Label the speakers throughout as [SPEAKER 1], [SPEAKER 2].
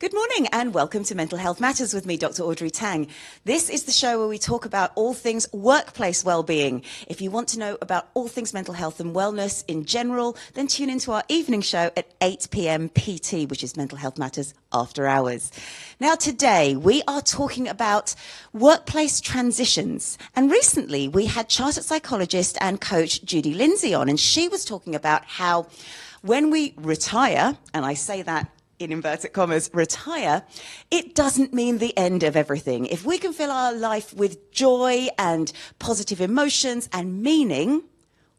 [SPEAKER 1] Good morning and welcome to Mental Health Matters with me, Dr Audrey Tang. This is the show where we talk about all things workplace wellbeing. If you want to know about all things mental health and wellness in general, then tune into our evening show at 8 p.m. PT, which is Mental Health Matters After Hours. Now today we are talking about workplace transitions. And recently we had chartered psychologist and coach Judy Lindsay on, and she was talking about how when we retire, and I say that in inverted commas, retire, it doesn't mean the end of everything. If we can fill our life with joy and positive emotions and meaning,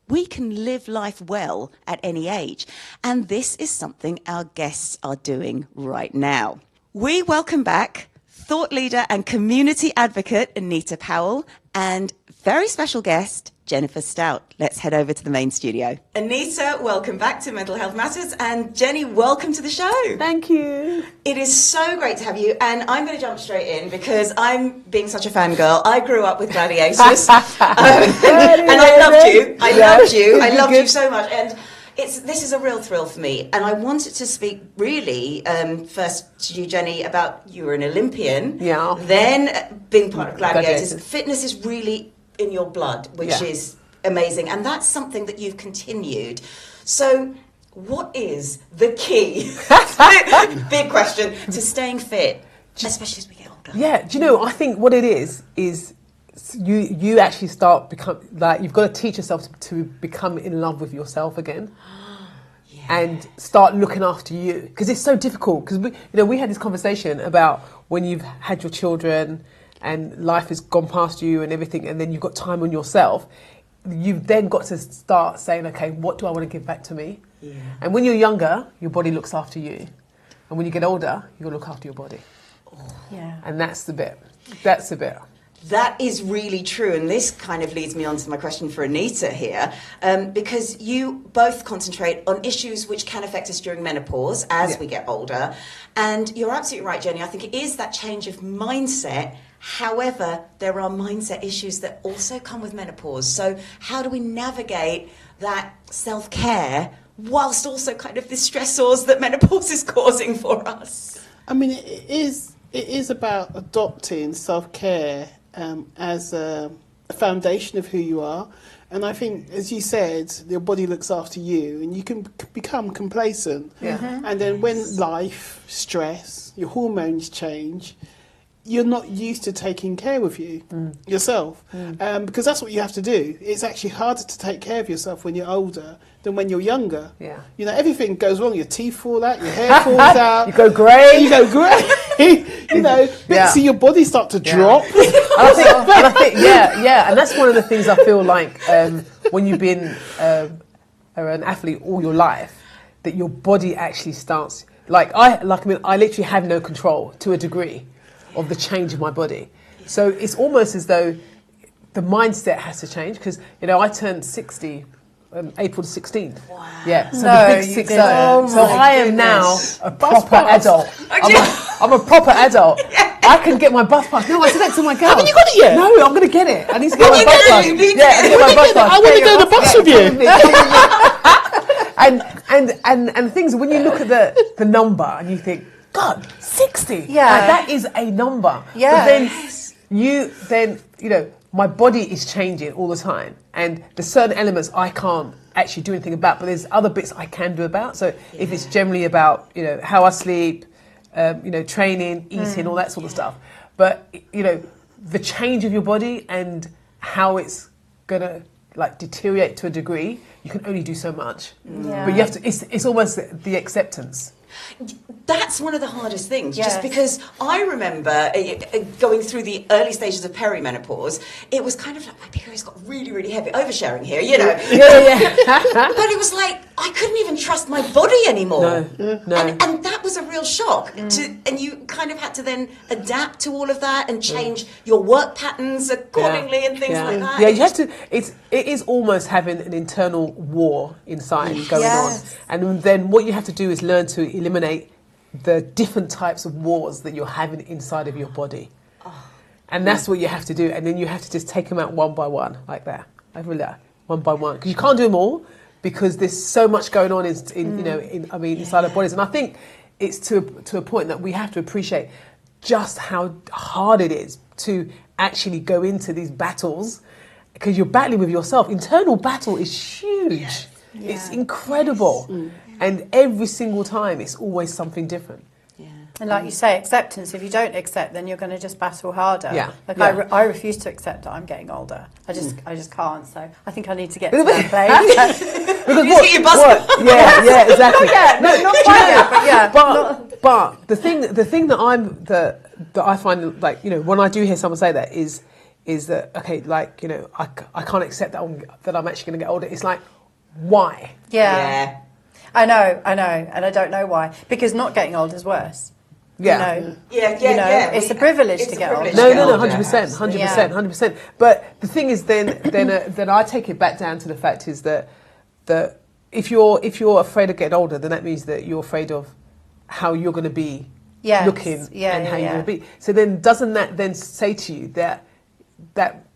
[SPEAKER 1] we can live life well at any age. And this is something our guests are doing right now. We welcome back thought leader and community advocate Anita Powell and very special guest Jennifer Stoute. Let's head over to the main studio. Anita, welcome back to Mental Health Matters, and Jenny, welcome to the show.
[SPEAKER 2] Thank you.
[SPEAKER 1] It is so great to have you, and I'm going to jump straight in because I'm being such a fangirl. I grew up with Gladiators, and I loved you. I loved you so much, and this is a real thrill for me. And I wanted to speak really first to you, Jenny, about you were an Olympian, then being part of Gladiators. Fitness is really in your blood, which is amazing, and that's something that you've continued. So what is the key, big question, to staying fit, especially as we get older?
[SPEAKER 2] Do you know, I think what it is you actually start you've got to teach yourself to become in love with yourself again. And start looking after you, because it's so difficult. Because we had this conversation about when you've had your children and life has gone past you and everything, and then you've got time on yourself. You've then got to start saying, okay, what do I want to give back to me? Yeah. And when you're younger, your body looks after you, and when you get older, you'll look after your body. And that's the bit. That
[SPEAKER 1] is really true, and this kind of leads me on to my question for Anita here, because you both concentrate on issues which can affect us during menopause as we get older, and you're absolutely right, Jenny. I think it is that change of mindset. However, there are mindset issues that also come with menopause. So how do we navigate that self-care whilst also kind of the stressors that menopause is causing for us?
[SPEAKER 3] I mean, it is about adopting self-care as a foundation of who you are. And I think, as you said, your body looks after you, and you can become complacent. And then when life, stress, your hormones change, you're not used to taking care of yourself, because that's what you have to do. It's actually harder to take care of yourself when you're older than when you're younger. You know, everything goes wrong. Your teeth fall out, your hair falls out.
[SPEAKER 2] You go grey.
[SPEAKER 3] You know, bits of your body start to drop.
[SPEAKER 2] I think, and that's one of the things I feel like when you've been an athlete all your life, that your body actually starts. I literally have no control to a degree of the change of my body. So it's almost as though the mindset has to change, because I turned 60 April the 16th.
[SPEAKER 1] Wow.
[SPEAKER 2] So the big 60. So I am now a proper adult. I'm a proper adult. I can get my bus pass. No, I said that to my girl.
[SPEAKER 3] Haven't you got it yet?
[SPEAKER 2] No, I'm going to get it. I need to get my bus pass. I need to get my bus pass.
[SPEAKER 3] I want to go to the bus with you.
[SPEAKER 2] And things, when you look at the number and you think, God, 60. That is a number. But then my body is changing all the time, and there's certain elements I can't actually do anything about, but there's other bits I can do about. So if it's generally about how I sleep, training, eating, all that sort of stuff. But the change of your body and how it's gonna deteriorate to a degree, you can only do so much. But you have to. It's almost the acceptance.
[SPEAKER 1] That's one of the hardest things, just because I remember going through the early stages of perimenopause. It was kind of like my periods got really, really heavy. Oversharing here, But it was like I couldn't even trust my body anymore.
[SPEAKER 2] No.
[SPEAKER 1] And that was a real shock. And you kind of had to then adapt to all of that and change your work patterns accordingly and things like that.
[SPEAKER 2] Yeah, you have to. It is almost having an internal war inside going on, and then what you have to do is learn to eliminate the different types of wars that you're having inside of your body. And that's what you have to do. And then you have to just take them out one by one, like that. One by one. Because you can't do them all, because there's so much going on inside our bodies. And I think it's to a point that we have to appreciate just how hard it is to actually go into these battles, because you're battling with yourself. Internal battle is huge.
[SPEAKER 1] Yes.
[SPEAKER 2] Yeah. It's incredible. Yes. And every single time it's always something different.
[SPEAKER 1] Yeah.
[SPEAKER 4] And like you say, acceptance. If you don't accept, then you're going to just battle harder.
[SPEAKER 2] Yeah.
[SPEAKER 4] Like
[SPEAKER 2] Yeah.
[SPEAKER 4] I refuse to accept that I'm getting older. I just can't. So I think I need to get to that place.
[SPEAKER 2] Because
[SPEAKER 1] what?
[SPEAKER 2] Yeah, exactly.
[SPEAKER 4] Not quite yet, but yeah.
[SPEAKER 2] But the thing that I find, like, you know, when I do hear someone say that is that, okay, like, you know, I can't accept that I'm actually going to get older. It's like, why?
[SPEAKER 4] Yeah. I know, and I don't know why. Because not getting older is worse.
[SPEAKER 2] Yeah.
[SPEAKER 4] You know,
[SPEAKER 1] Yeah.
[SPEAKER 4] it's a privilege to get older.
[SPEAKER 2] No, 100%. But the thing is, then I take it back down to the fact is that if you're afraid of getting older, then that means that you're afraid of how you're going to be looking and how you're going to be. So then, doesn't that then say to you that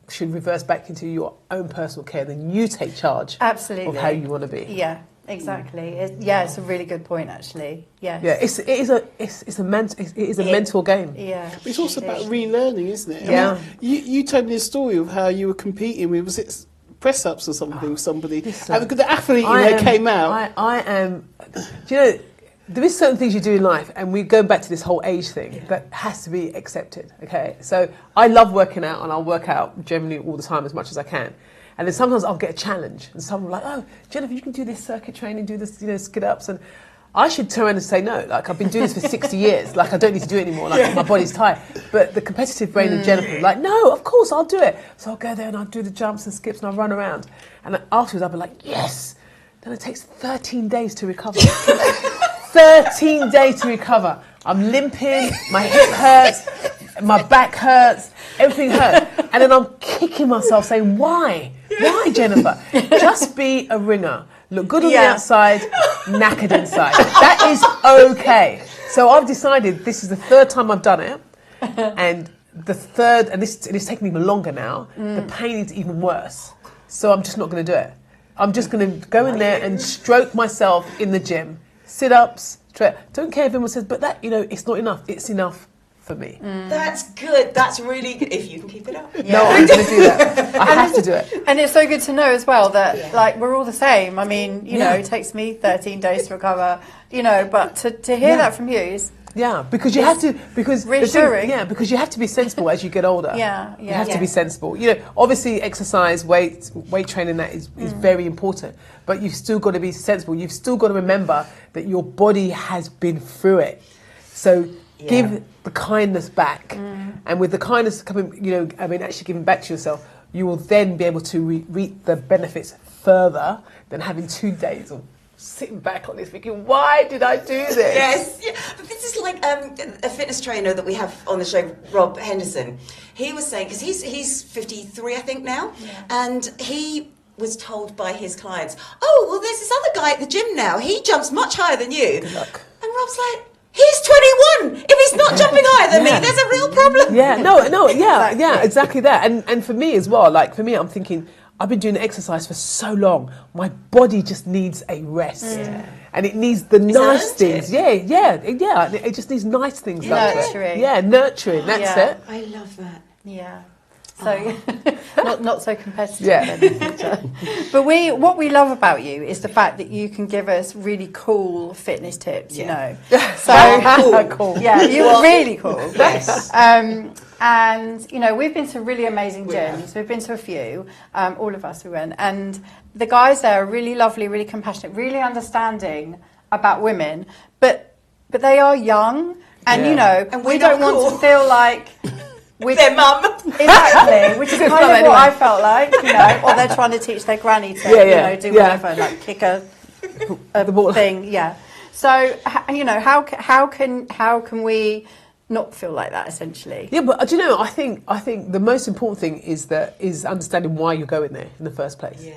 [SPEAKER 2] should reverse back into your own personal care? Then you take charge of how you want to be.
[SPEAKER 4] Yeah. Exactly. It's a really good point, actually. Yes.
[SPEAKER 2] Yeah. It is a mental game.
[SPEAKER 4] Yeah.
[SPEAKER 3] But it's also about relearning, isn't it?
[SPEAKER 2] Yeah.
[SPEAKER 3] I mean, you told me a story of how you were competing with, was it press ups or something with somebody? And the athlete came out.
[SPEAKER 2] I am. Do you know? There is certain things you do in life, and we go back to this whole age thing that has to be accepted. Okay, so I love working out, and I'll work out generally all the time as much as I can. And then sometimes I'll get a challenge, and someone will be like, "Oh, Jennifer, you can do this circuit training, do this, skid ups," and I should turn around and say no. Like, I've been doing this for 60 years. Like, I don't need to do it anymore. Like, my body's tired. But the competitive brain of Jennifer is like, no, of course I'll do it. So I'll go there and I'll do the jumps and skips and I'll run around. And then afterwards I'll be like, yes. Then it takes 13 days to recover. 13 days to recover. I'm limping, my hip hurts, my back hurts, everything hurts. And then I'm kicking myself saying, why? Why, Jennifer? Just be a ringer. Look good on the outside, knackered inside. That is okay. So I've decided this is the third time I've done it. And the third, and it's taking even longer now, the pain is even worse. So I'm just not going to do it. I'm just going to go in there and stroke myself in the gym. Sit-ups, don't care if anyone says, but that, it's not enough. It's enough for me.
[SPEAKER 1] That's good. That's really good. If you can keep it up.
[SPEAKER 4] Yeah.
[SPEAKER 2] No, I'm going to do that. I have to do it.
[SPEAKER 4] And it's so good to know as well that, like, we're all the same. I mean, it takes me 13 days to recover, but to hear that from you is...
[SPEAKER 2] Yeah, because you have to,
[SPEAKER 4] reassuring.
[SPEAKER 2] Because you have to be sensible as you get older. You have to be sensible. Obviously exercise, weight training, that is very important. But you've still got to be sensible. You've still got to remember that your body has been through it. So give the kindness back. And with the kindness coming, actually giving back to yourself, you will then be able to reap the benefits further than having 2 days of sitting back on this thinking, why did I do this?
[SPEAKER 1] Yes, but this is like a fitness trainer that we have on the show, Rob Henderson. He was saying, because he's 53, I think now, and he was told by his clients, oh, well, there's this other guy at the gym now. He jumps much higher than you.
[SPEAKER 2] Good luck.
[SPEAKER 1] And Rob's like, he's 21. If he's not jumping higher than me, there's a real problem.
[SPEAKER 2] Exactly that. And for me as well, I'm thinking, I've been doing exercise for so long. My body just needs a rest. And it needs the nice things. It just needs nice things.
[SPEAKER 4] Nurturing.
[SPEAKER 2] Nurturing. That's it.
[SPEAKER 1] I love that.
[SPEAKER 4] Yeah. So not so competitive in the future. But what we love about you is the fact that you can give us really cool fitness tips, So
[SPEAKER 1] cool.
[SPEAKER 4] Yeah, you're really cool.
[SPEAKER 1] Yes.
[SPEAKER 4] And we've been to really amazing gyms. We've been to a few, all of us we went, and the guys there are really lovely, really compassionate, really understanding about women, but they are young, and
[SPEAKER 1] And
[SPEAKER 4] we don't want to feel like
[SPEAKER 1] their mum.
[SPEAKER 4] Exactly, which is kind of what I felt like, or they're trying to teach their granny to, do whatever, like kick a
[SPEAKER 2] ball
[SPEAKER 4] thing, So, how can we not feel like that, essentially?
[SPEAKER 2] Yeah, but do you know, I think the most important thing is understanding why you're going there in the first place. Yeah.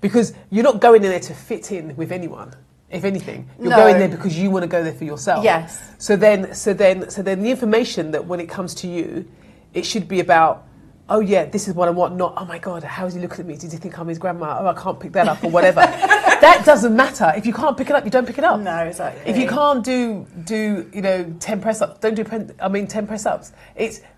[SPEAKER 2] Because you're not going in there to fit in with anyone. If anything, you're going there because you want to go there for yourself.
[SPEAKER 4] Yes.
[SPEAKER 2] So then the information that when it comes to you, it should be about, oh yeah, this is what I want, not, oh my God, how is he looking at me? Did he think I'm his grandma? Oh, I can't pick that up or whatever. That doesn't matter. If you can't pick it up, you don't pick it up.
[SPEAKER 4] No, exactly.
[SPEAKER 2] If you can't do 10 press-ups, don't do 10 press-ups.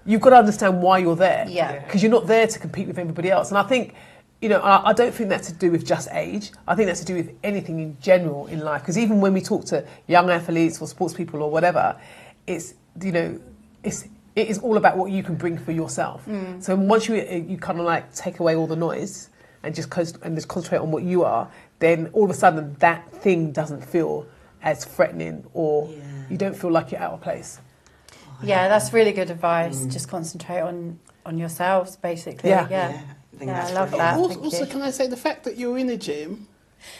[SPEAKER 2] You've got to understand why you're there.
[SPEAKER 4] Yeah.
[SPEAKER 2] Because you're not there to compete with everybody else. And I think, I don't think that's to do with just age. I think that's to do with anything in general in life. Because even when we talk to young athletes or sports people or whatever, it is all about what you can bring for yourself. So once you kind of like take away all the noise and just concentrate on what you are, then all of a sudden that thing doesn't feel as threatening, or you don't feel like you're out of place.
[SPEAKER 4] Yeah, that's really good advice. Just concentrate on yourselves, basically. Yeah. I love that.
[SPEAKER 3] Also, can I say the fact that you're in a gym,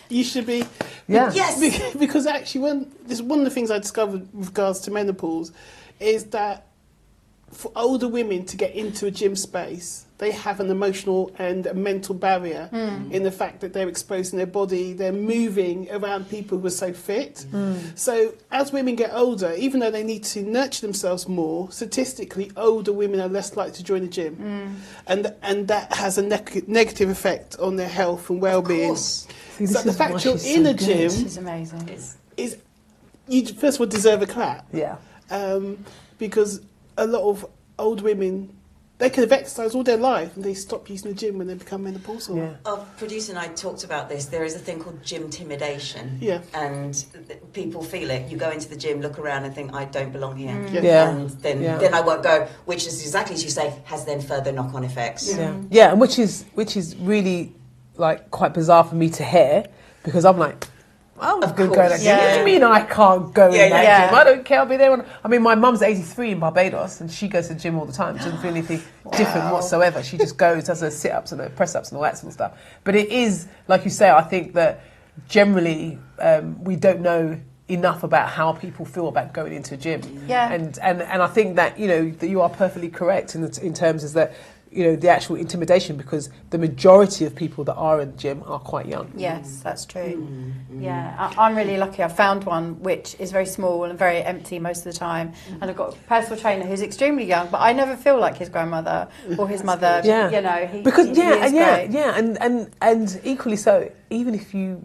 [SPEAKER 3] you should be...
[SPEAKER 1] Yes!
[SPEAKER 3] Because actually, one of the things I discovered with regards to menopause is that for older women to get into a gym space, they have an emotional and a mental barrier in the fact that they're exposing their body, they're moving around people who are so fit. So as women get older, even though they need to nurture themselves more, statistically older women are less likely to join the gym. And that has a negative effect on their health and well-being. So the fact you're in a gym
[SPEAKER 4] is amazing.
[SPEAKER 3] is you first of all deserve a clap.
[SPEAKER 2] Yeah.
[SPEAKER 3] Because a lot of old women, they could have exercised all their life and they stop using the gym when they become menopausal.
[SPEAKER 2] Yeah.
[SPEAKER 1] Our producer and I talked about this. There is a thing called gym intimidation.
[SPEAKER 3] Yeah.
[SPEAKER 1] And people feel it. You go into the gym, look around and think, I don't belong here. And then I won't go, which is exactly as you say, has then further knock-on effects.
[SPEAKER 2] Yeah, and which is really like quite bizarre for me to hear, because I'm like, I'm going to go to that gym. What do you mean I can't go in that gym? I don't care, I'll be there. My mum's 83 in Barbados and she goes to the gym all the time. She doesn't feel anything different whatsoever. She just goes, does her sit-ups and her press-ups and all that sort of stuff. But it is, like you say, I think that generally we don't know enough about how people feel about going into a gym.
[SPEAKER 4] Yeah.
[SPEAKER 2] And I think that, that you are perfectly correct in terms of that, the actual intimidation, because the majority of people that are in the gym are quite young.
[SPEAKER 4] Yes, that's true. Yeah, I'm really lucky. I found one which is very small and very empty most of the time, and I've got a personal trainer who's extremely young, but I never feel like his grandmother or his mother.
[SPEAKER 2] Yeah,
[SPEAKER 4] he is
[SPEAKER 2] great. And equally so, even if you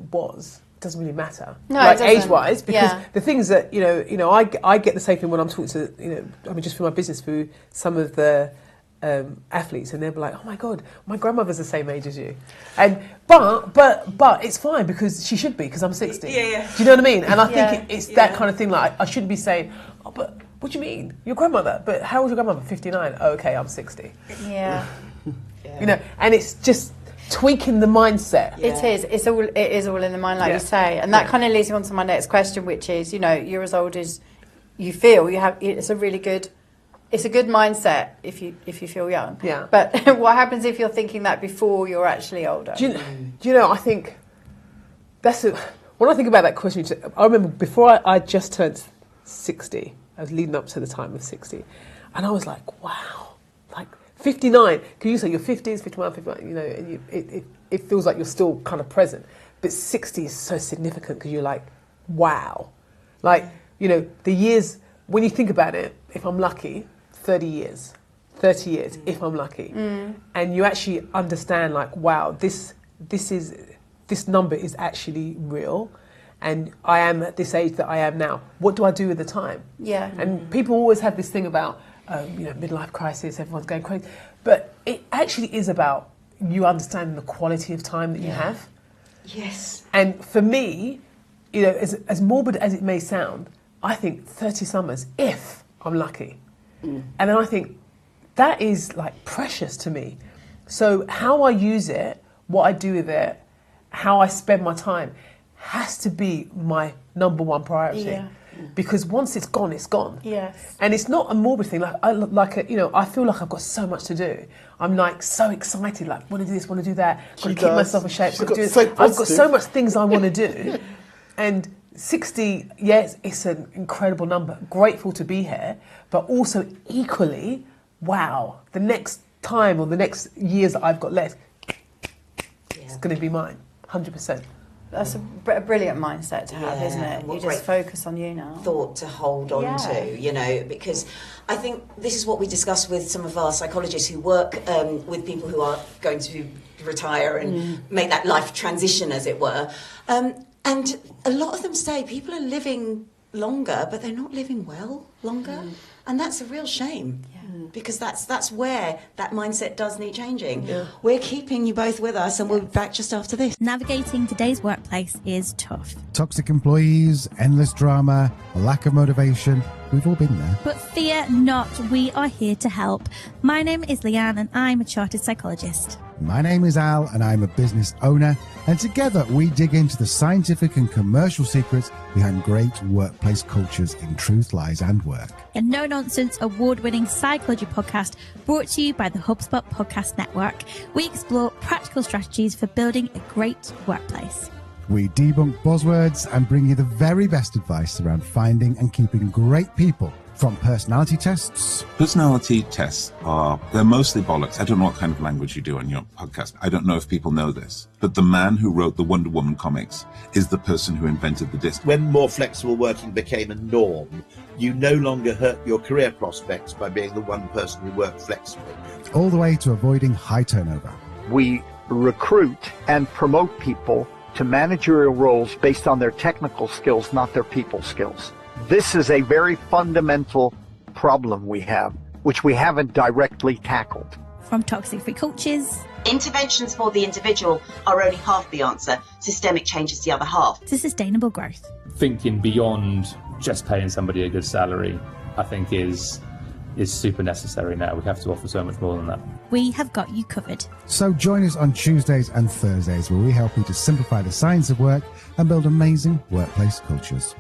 [SPEAKER 2] doesn't really matter,
[SPEAKER 4] no,
[SPEAKER 2] like age-wise, because the things that I get the same thing when I'm talking to just for my business, through some of the athletes, and they'll be like, oh my God, my grandmother's the same age as you, and but it's fine because she should be, because I'm 60. Do you know what I mean? And I think it's that kind of thing. Like I shouldn't be saying, oh, but what do you mean, your grandmother? But how old's your grandmother? 59. Oh, okay, I'm 60. And it's just tweaking the mindset.
[SPEAKER 4] It is. It is all in the mind, like you say, and that kind of leads me on to my next question, which is, you're as old as you feel. You have. It's a good mindset if you feel young.
[SPEAKER 2] Yeah.
[SPEAKER 4] But what happens if you're thinking that before you're actually older?
[SPEAKER 2] Do you know? I think when I think about that question, I remember before I just turned 60. I was leading up to the time of 60, and I was like, wow, like 59. Can you say you're 50s, 51, 51? And it feels like you're still kind of present, but 60 is so significant because you're like, wow, like the years when you think about it. If I'm lucky. 30 years, if I'm lucky, and you actually understand, like, wow, this number is actually real, and I am at this age that I am now. What do I do with the time? Yeah. And people always have this thing about, midlife crisis. Everyone's going crazy, but it actually is about you understanding the quality of time that you have. Yes. And for me, as morbid as it may sound, I think 30 summers, if I'm lucky. And then I think that is like precious to me. So how I use it, what I do with it, how I spend my time has to be my number one priority. Yeah. Because once it's gone, it's gone. Yes. And it's not a morbid thing. I feel like I've got so much to do. I'm like so excited, like want to do this, want to do that, got to keep myself in shape. I've got so much things I want to do. And 60, yes, it's an incredible number. Grateful to be here, but also equally, wow, the next time or the next years that I've got left, it's going to be mine, 100%.
[SPEAKER 4] That's a brilliant mindset to have, isn't it? You just focus on you now.
[SPEAKER 1] Thought to hold on to, because I think this is what we discuss with some of our psychologists who work with people who are going to retire and make that life transition, as it were. And a lot of them say people are living longer, but they're not living well longer. And that's a real shame. Because that's where that mindset does need changing. We're keeping you both with us, and we'll be back just after this.
[SPEAKER 5] Navigating today's workplace is tough.
[SPEAKER 6] Toxic employees, endless drama, a lack of motivation. We've all been there.
[SPEAKER 5] But fear not, we are here to help. My name is Leanne and I'm a chartered psychologist.
[SPEAKER 6] My name is Al and I'm a business owner. And together we dig into the scientific and commercial secrets behind great workplace cultures in Truth, Lies and Work.
[SPEAKER 5] A no-nonsense, award-winning psychology podcast brought to you by the HubSpot Podcast Network. We explore practical strategies for building a great workplace.
[SPEAKER 6] We debunk buzzwords and bring you the very best advice around finding and keeping great people, from personality tests.
[SPEAKER 7] Personality tests they're mostly bollocks. I don't know what kind of language you do on your podcast. I don't know if people know this, but the man who wrote the Wonder Woman comics is the person who invented the disc.
[SPEAKER 8] When more flexible working became a norm, you no longer hurt your career prospects by being the one person who worked flexibly.
[SPEAKER 6] All the way to avoiding high turnover.
[SPEAKER 9] We recruit and promote people to managerial roles based on their technical skills, not their people skills. This is a very fundamental problem we have, which we haven't directly tackled.
[SPEAKER 5] From toxic-free cultures,
[SPEAKER 1] Interventions for the individual are only half the answer. Systemic change is the other half.
[SPEAKER 5] to sustainable growth.
[SPEAKER 10] Thinking beyond just paying somebody a good salary, I think is super necessary now. We have to offer so much more than that.
[SPEAKER 5] We have got you covered.
[SPEAKER 6] So join us on Tuesdays and Thursdays where we help you to simplify the science of work and build amazing workplace cultures.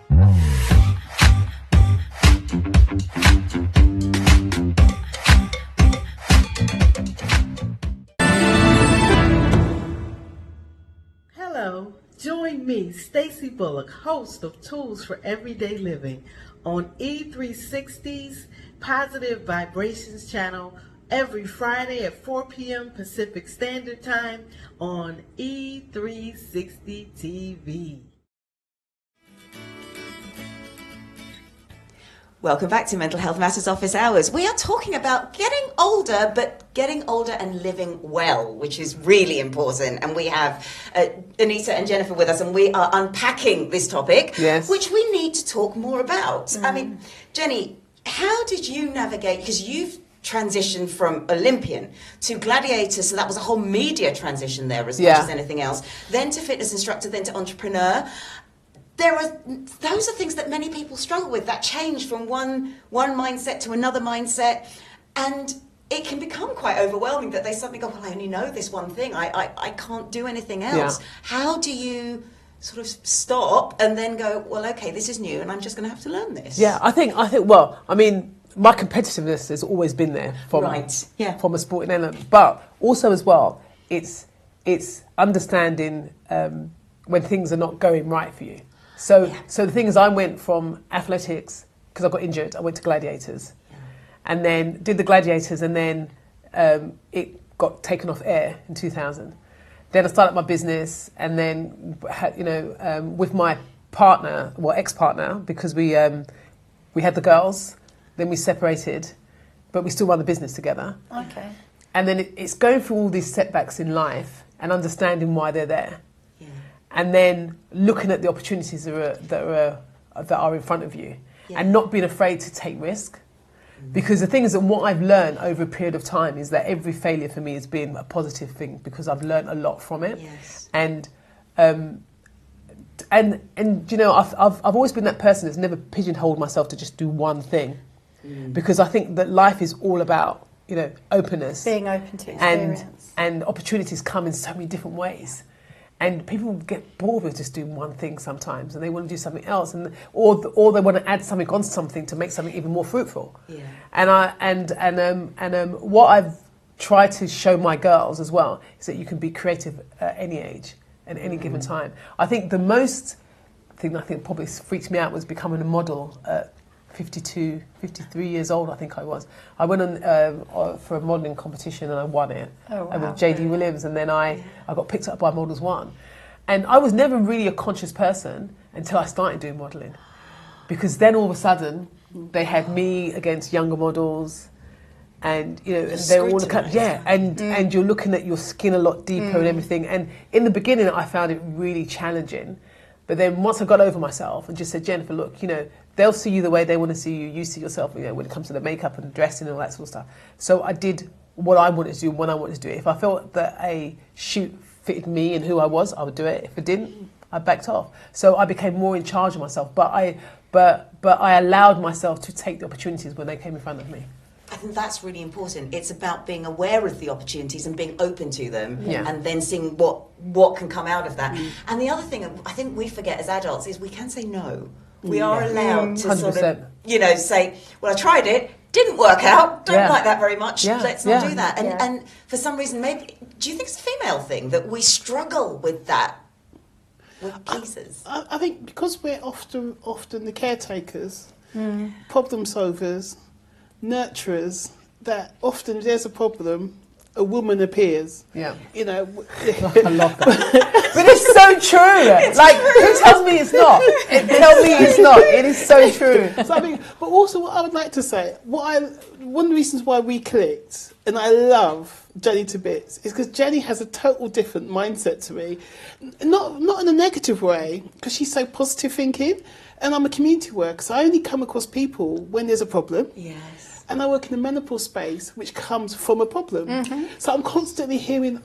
[SPEAKER 11] Hello, join me, Stacey Bullock, host of Tools for Everyday Living on E360's Positive Vibrations channel every Friday at 4 p.m. Pacific Standard Time on E360 TV.
[SPEAKER 1] Welcome back to Mental Health Matters Office Hours. We are talking about getting older, but getting older and living well, which is really important. And we have Anita and Jennifer with us, and we are unpacking this topic, which we need to talk more about. I mean, Jenny, how did you navigate, because you've transitioned from Olympian to Gladiator, so that was a whole media transition there as much as anything else, then to fitness instructor, then to entrepreneur. Those are things that many people struggle with, that change from one mindset to another mindset, and it can become quite overwhelming that they suddenly go, well, I only know this one thing, I can't do anything else. How do you sort of stop and then go, well, okay, this is new and I'm just going to have to learn this?
[SPEAKER 2] I think well, I mean, my competitiveness has always been there from a sporting element, but also as well, it's understanding when things are not going right for you. So the thing is, I went from athletics, because I got injured, I went to Gladiators, and then did the Gladiators, and then it got taken off air in 2000. Then I started my business, and then with my partner, ex-partner, because we had the girls, then we separated, but we still run the business together.
[SPEAKER 4] Okay.
[SPEAKER 2] And then it's going through all these setbacks in life and understanding why they're there. And then looking at the opportunities that are in front of you, and not being afraid to take risk. Because the thing is that what I've learned over a period of time is that every failure for me has been a positive thing, because I've learned a lot from it. And you know, I've always been that person that's never pigeonholed myself to just do one thing, because I think that life is all about, you know, openness,
[SPEAKER 4] being open to experience,
[SPEAKER 2] and opportunities come in so many different ways. And people get bored with just doing one thing sometimes, and they want to do something else, or they want to add something onto something to make something even more fruitful. And what I've tried to show my girls as well is that you can be creative at any age, at any given time. I think the most thing I think probably freaked me out was becoming a model at 53 years old, I think I was. I went on for a modelling competition and I won it with J.D. Williams, and then I got picked up by Models One. And I was never really a conscious person until I started doing modelling. Because then all of a sudden, they had me against younger models, and you know, and they were all and you're looking at your skin a lot deeper and everything. And in the beginning, I found it really challenging. But then once I got over myself and just said, Jennifer, look, you know, they'll see you the way they want to see you. You see yourself, you know, when it comes to the makeup and dressing and all that sort of stuff. So I did what I wanted to do when I wanted to do it. If I felt that a shoot fitted me and who I was, I would do it. If it didn't, I backed off. So I became more in charge of myself. But I allowed myself to take the opportunities when they came in front of me.
[SPEAKER 1] I think that's really important. It's about being aware of the opportunities and being open to them, and then seeing what can come out of that. And the other thing I think we forget as adults is we can say no. We are allowed to
[SPEAKER 2] 100%.
[SPEAKER 1] sort of, you know, say, well, I tried it, didn't work out, don't like that very much, let's not do that. And for some reason, maybe, do you think it's a female thing that we struggle with that? With cases?
[SPEAKER 3] I think because we're often the caretakers, problem solvers, nurturers, that often if there's a problem, a woman appears.
[SPEAKER 2] Yeah.
[SPEAKER 3] You know.
[SPEAKER 2] I love that. But it's so true. Who tells me it's not? Tell me it's not. It is so true.
[SPEAKER 3] So I mean, but also what I would like to say, one of the reasons why we clicked, and I love Jenny to bits, is because Jenny has a total different mindset to me. Not in a negative way, because she's so positive thinking. And I'm a community worker, so I only come across people when there's a problem.
[SPEAKER 1] Yes.
[SPEAKER 3] And I work in the menopause space, which comes from a problem. So I'm constantly hearing,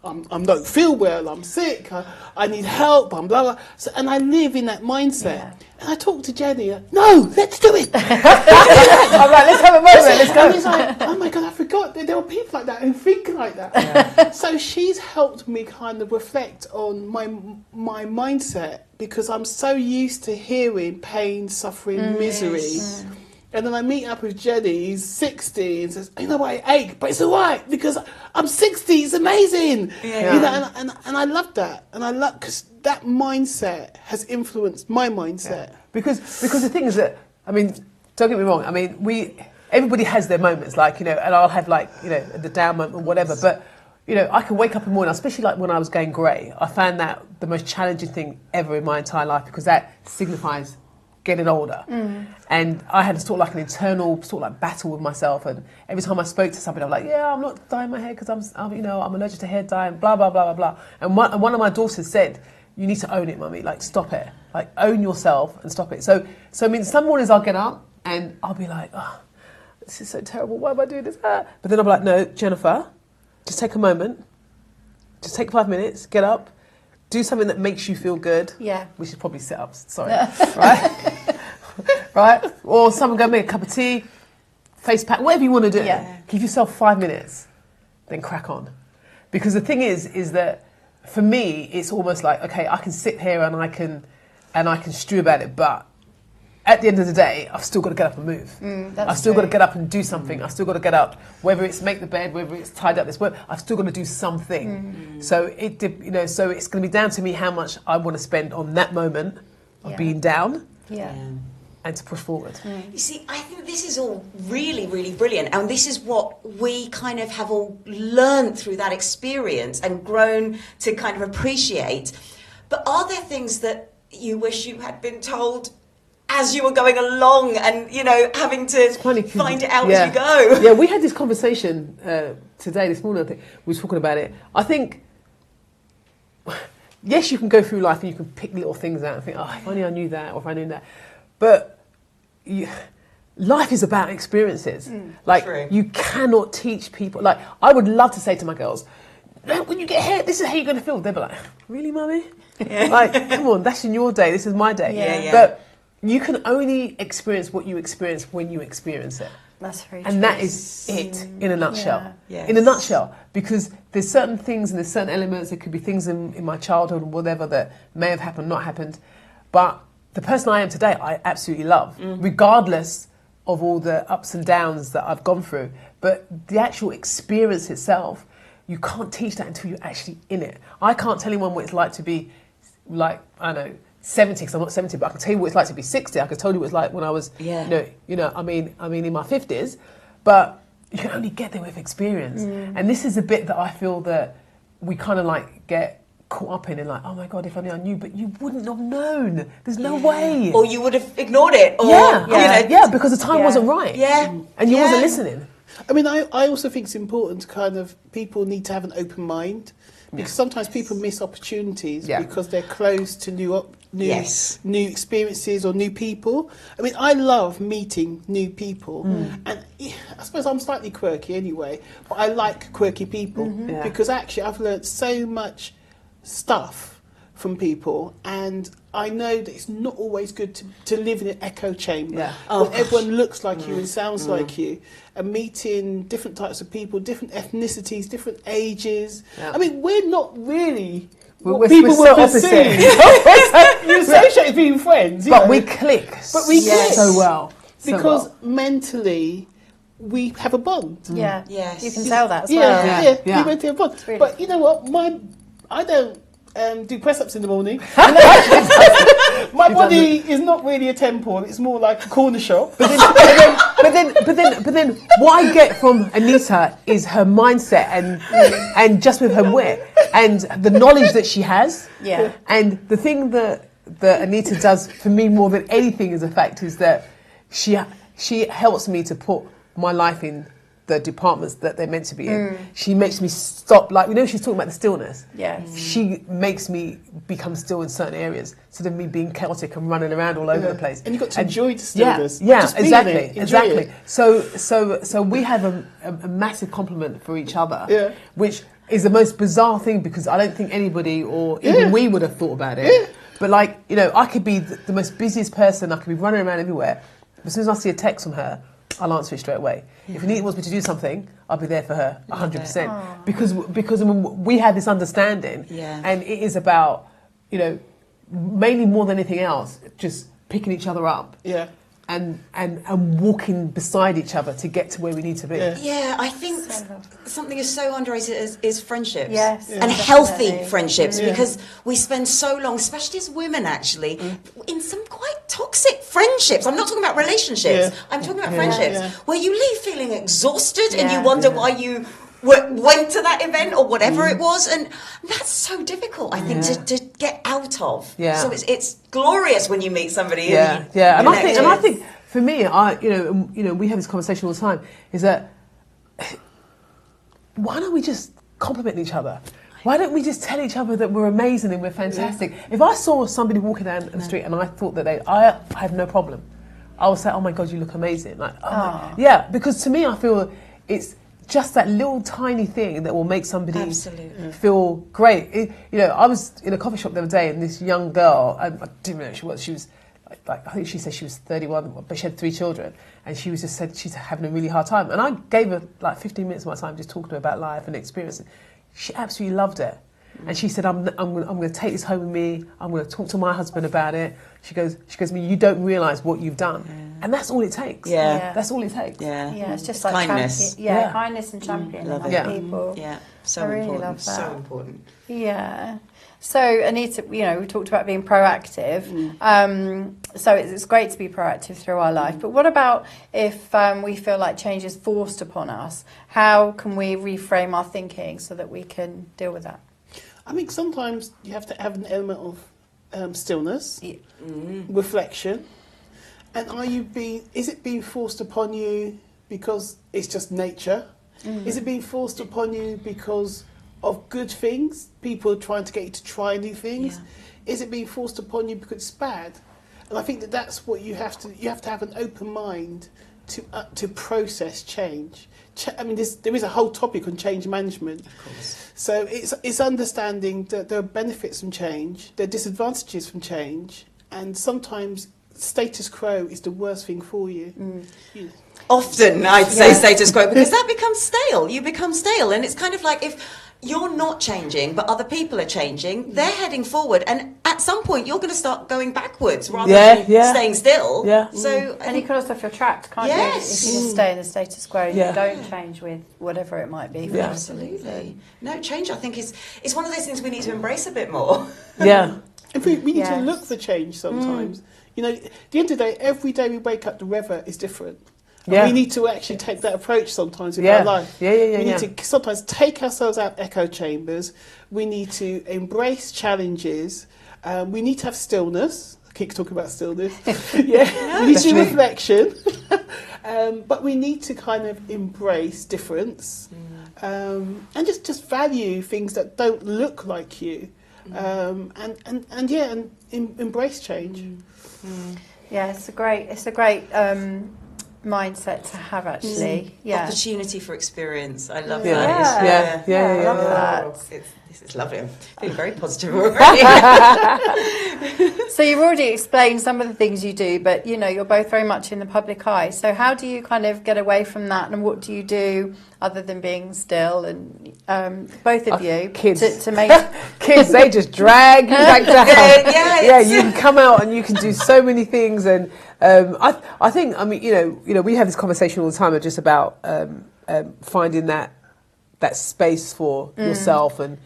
[SPEAKER 3] I don't feel well, I'm sick, I need help, blah, blah, blah. So, and I live in that mindset. Yeah. And I talk to Jenny, no, let's do it.
[SPEAKER 2] I'm like, let's have a moment, let's go.
[SPEAKER 3] And he's like, oh my God, I forgot that there were people like that who think like that. Yeah. So she's helped me kind of reflect on my mindset, because I'm so used to hearing pain, suffering, misery. And then I meet up with Jenny, who's 60, and says, you know what, I ache, but it's all right, because I'm 60, it's amazing. Yeah. You know, and I love that. And I love, because that mindset has influenced my mindset.
[SPEAKER 2] Yeah. Because the thing is that, I mean, don't get me wrong, I mean, everybody has their moments, like, you know, and I'll have, like, you know, the down moment or whatever, but, you know, I can wake up in the morning, especially like when I was going grey, I found that the most challenging thing ever in my entire life, because that signifies getting older. And I had sort of like an internal sort of like battle with myself, and every time I spoke to somebody, I'm like, yeah, I'm not dyeing my hair because I'm you know, I'm allergic to hair dye and blah blah blah blah blah. And one of my daughters said, you need to own it, mummy, like stop it, like own yourself and stop it. So I mean, some mornings I'll get up and I'll be like, oh, this is so terrible, why am I doing this? But then I'll be like, no, Jennifer, just take a moment, just take 5 minutes, get up, do something that makes you feel good.
[SPEAKER 4] Yeah.
[SPEAKER 2] Which is probably sit-ups, sorry. Right? Right? Or someone go make a cup of tea, face pack, whatever you want to do.
[SPEAKER 4] Yeah.
[SPEAKER 2] Give yourself 5 minutes, then crack on. Because the thing is that for me, it's almost like, okay, I can sit here and I can stew about it, but at the end of the day, I've still got to get up and move. I've still got to get up and do something. I've still got to get up, whether it's make the bed, whether it's tidy up this work, I've still got to do something. So so it's going to be down to me how much I want to spend on that moment of being down. And to push forward.
[SPEAKER 1] You see, I think this is all really, really brilliant, and this is what we kind of have all learned through that experience and grown to kind of appreciate. But are there things that you wish you had been told as you were going along, and you know, having to find it out as you go?
[SPEAKER 2] Yeah, we had this conversation this morning. I think we were talking about it. I think, yes, you can go through life and you can pick little things out and think, oh, if only I knew that, or if I knew that. But life is about experiences. True. You cannot teach people. Like, I would love to say to my girls, when you get here, this is how you're going to feel. They'd be like, really, mummy? Like, come on, that's in your day. This is my day. But you can only experience what you experience when you experience it.
[SPEAKER 4] That's very true.
[SPEAKER 2] And that is it in a nutshell. In a nutshell. Because there's certain things and there's certain elements, there could be things in my childhood or whatever that may have happened, not happened. But the person I am today, I absolutely love, regardless of all the ups and downs that I've gone through. But the actual experience itself, you can't teach that until you're actually in it. I can't tell anyone what it's like to be, like, I don't know, 70, because I'm not 70, but I can tell you what it's like to be 60. I can tell you what it's like when I was, you know, I mean, in my 50s. But you can only get there with experience. And this is a bit that I feel that we kind of like get caught up in and like, oh my God, if only I knew, but you wouldn't have known. There's no way.
[SPEAKER 1] Or you would have ignored it. Or,
[SPEAKER 2] because the time wasn't right.
[SPEAKER 1] Yeah.
[SPEAKER 2] And you wasn't listening.
[SPEAKER 3] I mean, I also think it's important to kind of, people need to have an open mind, because sometimes people miss opportunities because they're closed to new experiences or new people. I mean, I love meeting new people, and I suppose I'm slightly quirky anyway, but I like quirky people because actually I've learned so much stuff from people, and I know that it's not always good to live in an echo chamber where everyone looks like you and sounds like you, and meeting different types of people, different ethnicities, different ages. I mean, we're not really what people would perceive. You associate being friends,
[SPEAKER 2] but we click. But we click
[SPEAKER 3] so well because mentally we have a bond.
[SPEAKER 4] Yeah, you can tell that as well.
[SPEAKER 3] We went to a bond. Really, but you know what? I don't do press-ups in the morning. My body is not really a temple; it's more like a corner shop.
[SPEAKER 2] But then, what I get from Anita is her mindset and just with her wit and the knowledge that she has.
[SPEAKER 4] Yeah.
[SPEAKER 2] And the thing that Anita does for me more than anything is the fact is that she helps me to put my life in the departments that they're meant to be in. She makes me stop, like, she's talking about the stillness. She makes me become still in certain areas instead of me being chaotic and running around all over the place.
[SPEAKER 3] And you've got to enjoy the stillness.
[SPEAKER 2] Exactly. So we have a massive compliment for each other, which is the most bizarre thing, because I don't think anybody or even we would have thought about it. But like, I could be the most busiest person, I could be running around everywhere. As soon as I see a text from her, I'll answer it straight away. If Anita wants me to do something, I'll be there for her 100%. Because we have this understanding, and it is about, mainly more than anything else, just picking each other up. And walking beside each other to get to where we need to be.
[SPEAKER 1] Yeah, I think something is so underrated is friendships.
[SPEAKER 4] Yes.
[SPEAKER 1] And healthy friendships, because we spend so long, especially as women actually, in some quite toxic friendships. I'm not talking about relationships, I'm talking about friendships, where you leave feeling exhausted and you wonder why you went to that event or whatever it was, and that's so difficult, I think, to get out of. So it's glorious when you meet somebody.
[SPEAKER 2] And I think for me, we have this conversation all the time, is that why don't we just compliment each other? Why don't we just tell each other that we're amazing and we're fantastic? If I saw somebody walking down the street and I thought that I have no problem, I would say, oh my God, you look amazing. Like, because to me, I feel it's just that little tiny thing that will make somebody feel great. I was in a coffee shop the other day, and this young girl, I didn't know who she was. She was like, I think she said she was 31, but she had 3 children, and she was just said she's having a really hard time. And I gave her like 15 minutes of my time just talking to her about life and experience. She absolutely loved it. And she said, I'm going to take this home with me. I'm going to talk to my husband about it. She goes to me, you don't realise what you've done. And that's all it takes. That's all it takes.
[SPEAKER 4] It's just like
[SPEAKER 1] kindness.
[SPEAKER 4] Kindness and championing other people.
[SPEAKER 1] So
[SPEAKER 4] I really
[SPEAKER 1] important.
[SPEAKER 4] love that.
[SPEAKER 1] So important.
[SPEAKER 4] So Anita, we talked about being proactive. So it's great to be proactive through our life. But what about if we feel like change is forced upon us? How can we reframe our thinking so that we can deal with that?
[SPEAKER 3] I think sometimes you have to have an element of stillness, reflection. And is it being forced upon you because it's just nature? Is it being forced upon you because of good things? People are trying to get you to try new things. Is it being forced upon you because it's bad? And I think that's what you have to have an open mind to process change. I mean, there is a whole topic on change management. Of course. So it's understanding that there are benefits from change, there are disadvantages from change, and sometimes status quo is the worst thing for you.
[SPEAKER 1] Often I'd say status quo, because that becomes stale. You become stale, and it's kind of like if you're not changing, but other people are changing, they're heading forward, and at some point you're going to start going backwards rather than staying still. So,
[SPEAKER 4] and you can also feel trapped, can't you? If you just stay in the status quo and you don't change with whatever it might be.
[SPEAKER 1] Absolutely. No, change, I think, is one of those things we need to embrace a bit more.
[SPEAKER 3] And we need to look for change sometimes. At the end of the day, every day we wake up, the weather is different.
[SPEAKER 2] Yeah.
[SPEAKER 3] We need to actually take that approach sometimes in
[SPEAKER 2] Yeah.
[SPEAKER 3] our life.
[SPEAKER 2] Yeah, yeah, yeah,
[SPEAKER 3] We need
[SPEAKER 2] yeah.
[SPEAKER 3] to sometimes take ourselves out of echo chambers. We need to embrace challenges. We need to have stillness. I keep talking about stillness. Yeah, we need to do reflection. But we need to kind of embrace difference and just value things that don't look like you. And embrace change.
[SPEAKER 4] Yeah, it's a great mindset to have, actually. Yeah.
[SPEAKER 1] Opportunity for experience. I love
[SPEAKER 2] Yeah.
[SPEAKER 1] that.
[SPEAKER 2] Yeah.
[SPEAKER 4] I love that.
[SPEAKER 1] This is lovely. I'm feeling very positive already.
[SPEAKER 4] So you've already explained some of the things you do, but you're both very much in the public eye. So how do you kind of get away from that, and what do you do other than being still? And both of you,
[SPEAKER 2] kids
[SPEAKER 4] to make
[SPEAKER 2] kids, they just drag you back down.
[SPEAKER 1] Yeah,
[SPEAKER 2] you can come out and you can do so many things, and I think we have this conversation all the time, just about finding that space for yourself, and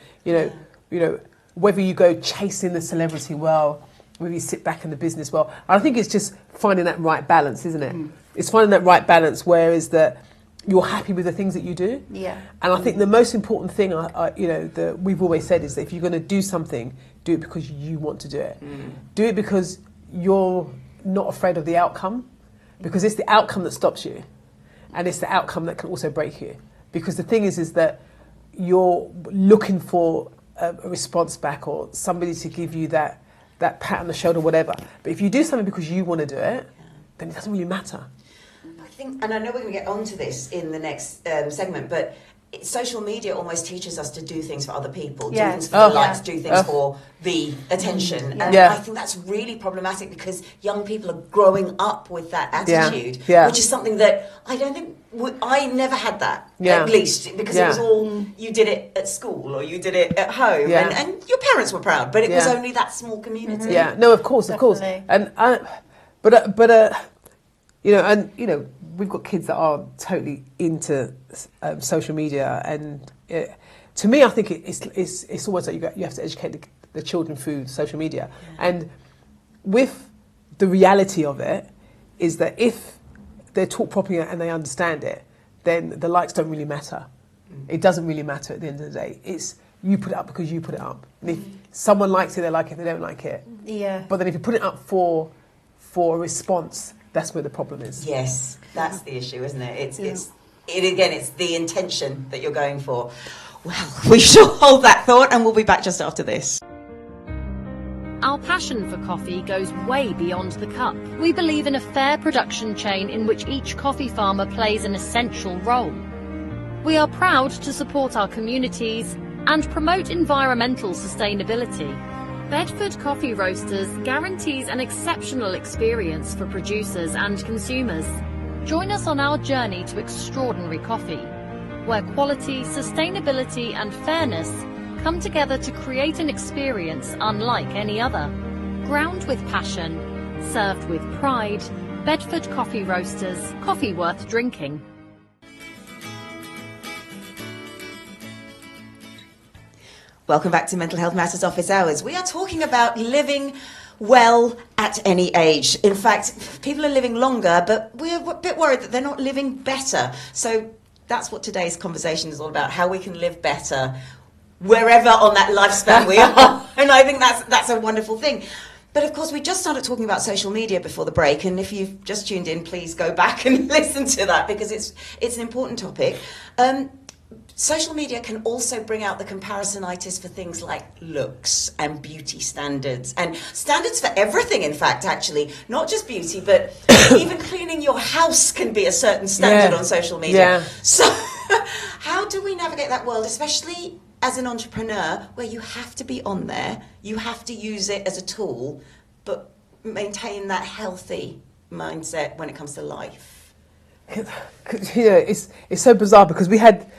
[SPEAKER 2] whether you go chasing the celebrity well, whether you sit back in the business well. I think it's just finding that right balance, isn't it? It's finding that right balance where is that you're happy with the things that you do.
[SPEAKER 4] Yeah.
[SPEAKER 2] And I think the most important thing, that we've always said, is that if you're going to do something, do it because you want to do it. Do it because you're not afraid of the outcome, because it's the outcome that stops you, and it's the outcome that can also break you. Because the thing is that you're looking for a response back, or somebody to give you that pat on the shoulder, whatever. But if you do something because you want to do it, then it doesn't really matter.
[SPEAKER 1] I think, and I know we're going to get onto this in the next segment, but social media almost teaches us to do things for other people, do things for the likes, do things for the attention. And I think that's really problematic, because young people are growing up with that attitude, which is something that I don't think, I never had that, at least, because it was all, you did it at school or you did it at home, and your parents were proud, but it was only that small community.
[SPEAKER 2] Yeah, no, of course. And we've got kids that are totally into social media, and to me, I think it's almost like you have to educate the children through social media. And with the reality of it is that if they're taught properly and they understand it, then the likes don't really matter. It doesn't really matter at the end of the day. It's you put it up because you put it up. And if someone likes it, they like it. If they don't like it, But then if you put it up for a response, that's where the problem is.
[SPEAKER 1] Yes, that's the issue, isn't it? It's the intention that you're going for. Well, we shall hold that thought, and we'll be back just after this.
[SPEAKER 12] Our passion for coffee goes way beyond the cup. We believe in a fair production chain in which each coffee farmer plays an essential role. We are proud to support our communities and promote environmental sustainability. Bedford Coffee Roasters guarantees an exceptional experience for producers and consumers. Join us on our journey to extraordinary coffee, where quality, sustainability and fairness come together to create an experience unlike any other. Ground with passion, served with pride. Bedford Coffee Roasters, coffee worth drinking.
[SPEAKER 1] Welcome back to Mental Health Matters Office Hours. We are talking about living well at any age. In fact, people are living longer, but we're a bit worried that they're not living better. So that's what today's conversation is all about, how we can live better wherever on that lifespan we are. And I think that's a wonderful thing. But of course, we just started talking about social media before the break, and if you've just tuned in, please go back and listen to that, because it's an important topic. Social media can also bring out the comparisonitis for things like looks and beauty standards, and standards for everything, in fact, actually, not just beauty, but even cleaning your house can be a certain standard on social media. So how do we navigate that world, especially as an entrepreneur, where you have to be on there, you have to use it as a tool, but maintain that healthy mindset when it comes to life?
[SPEAKER 2] It's so bizarre, because we have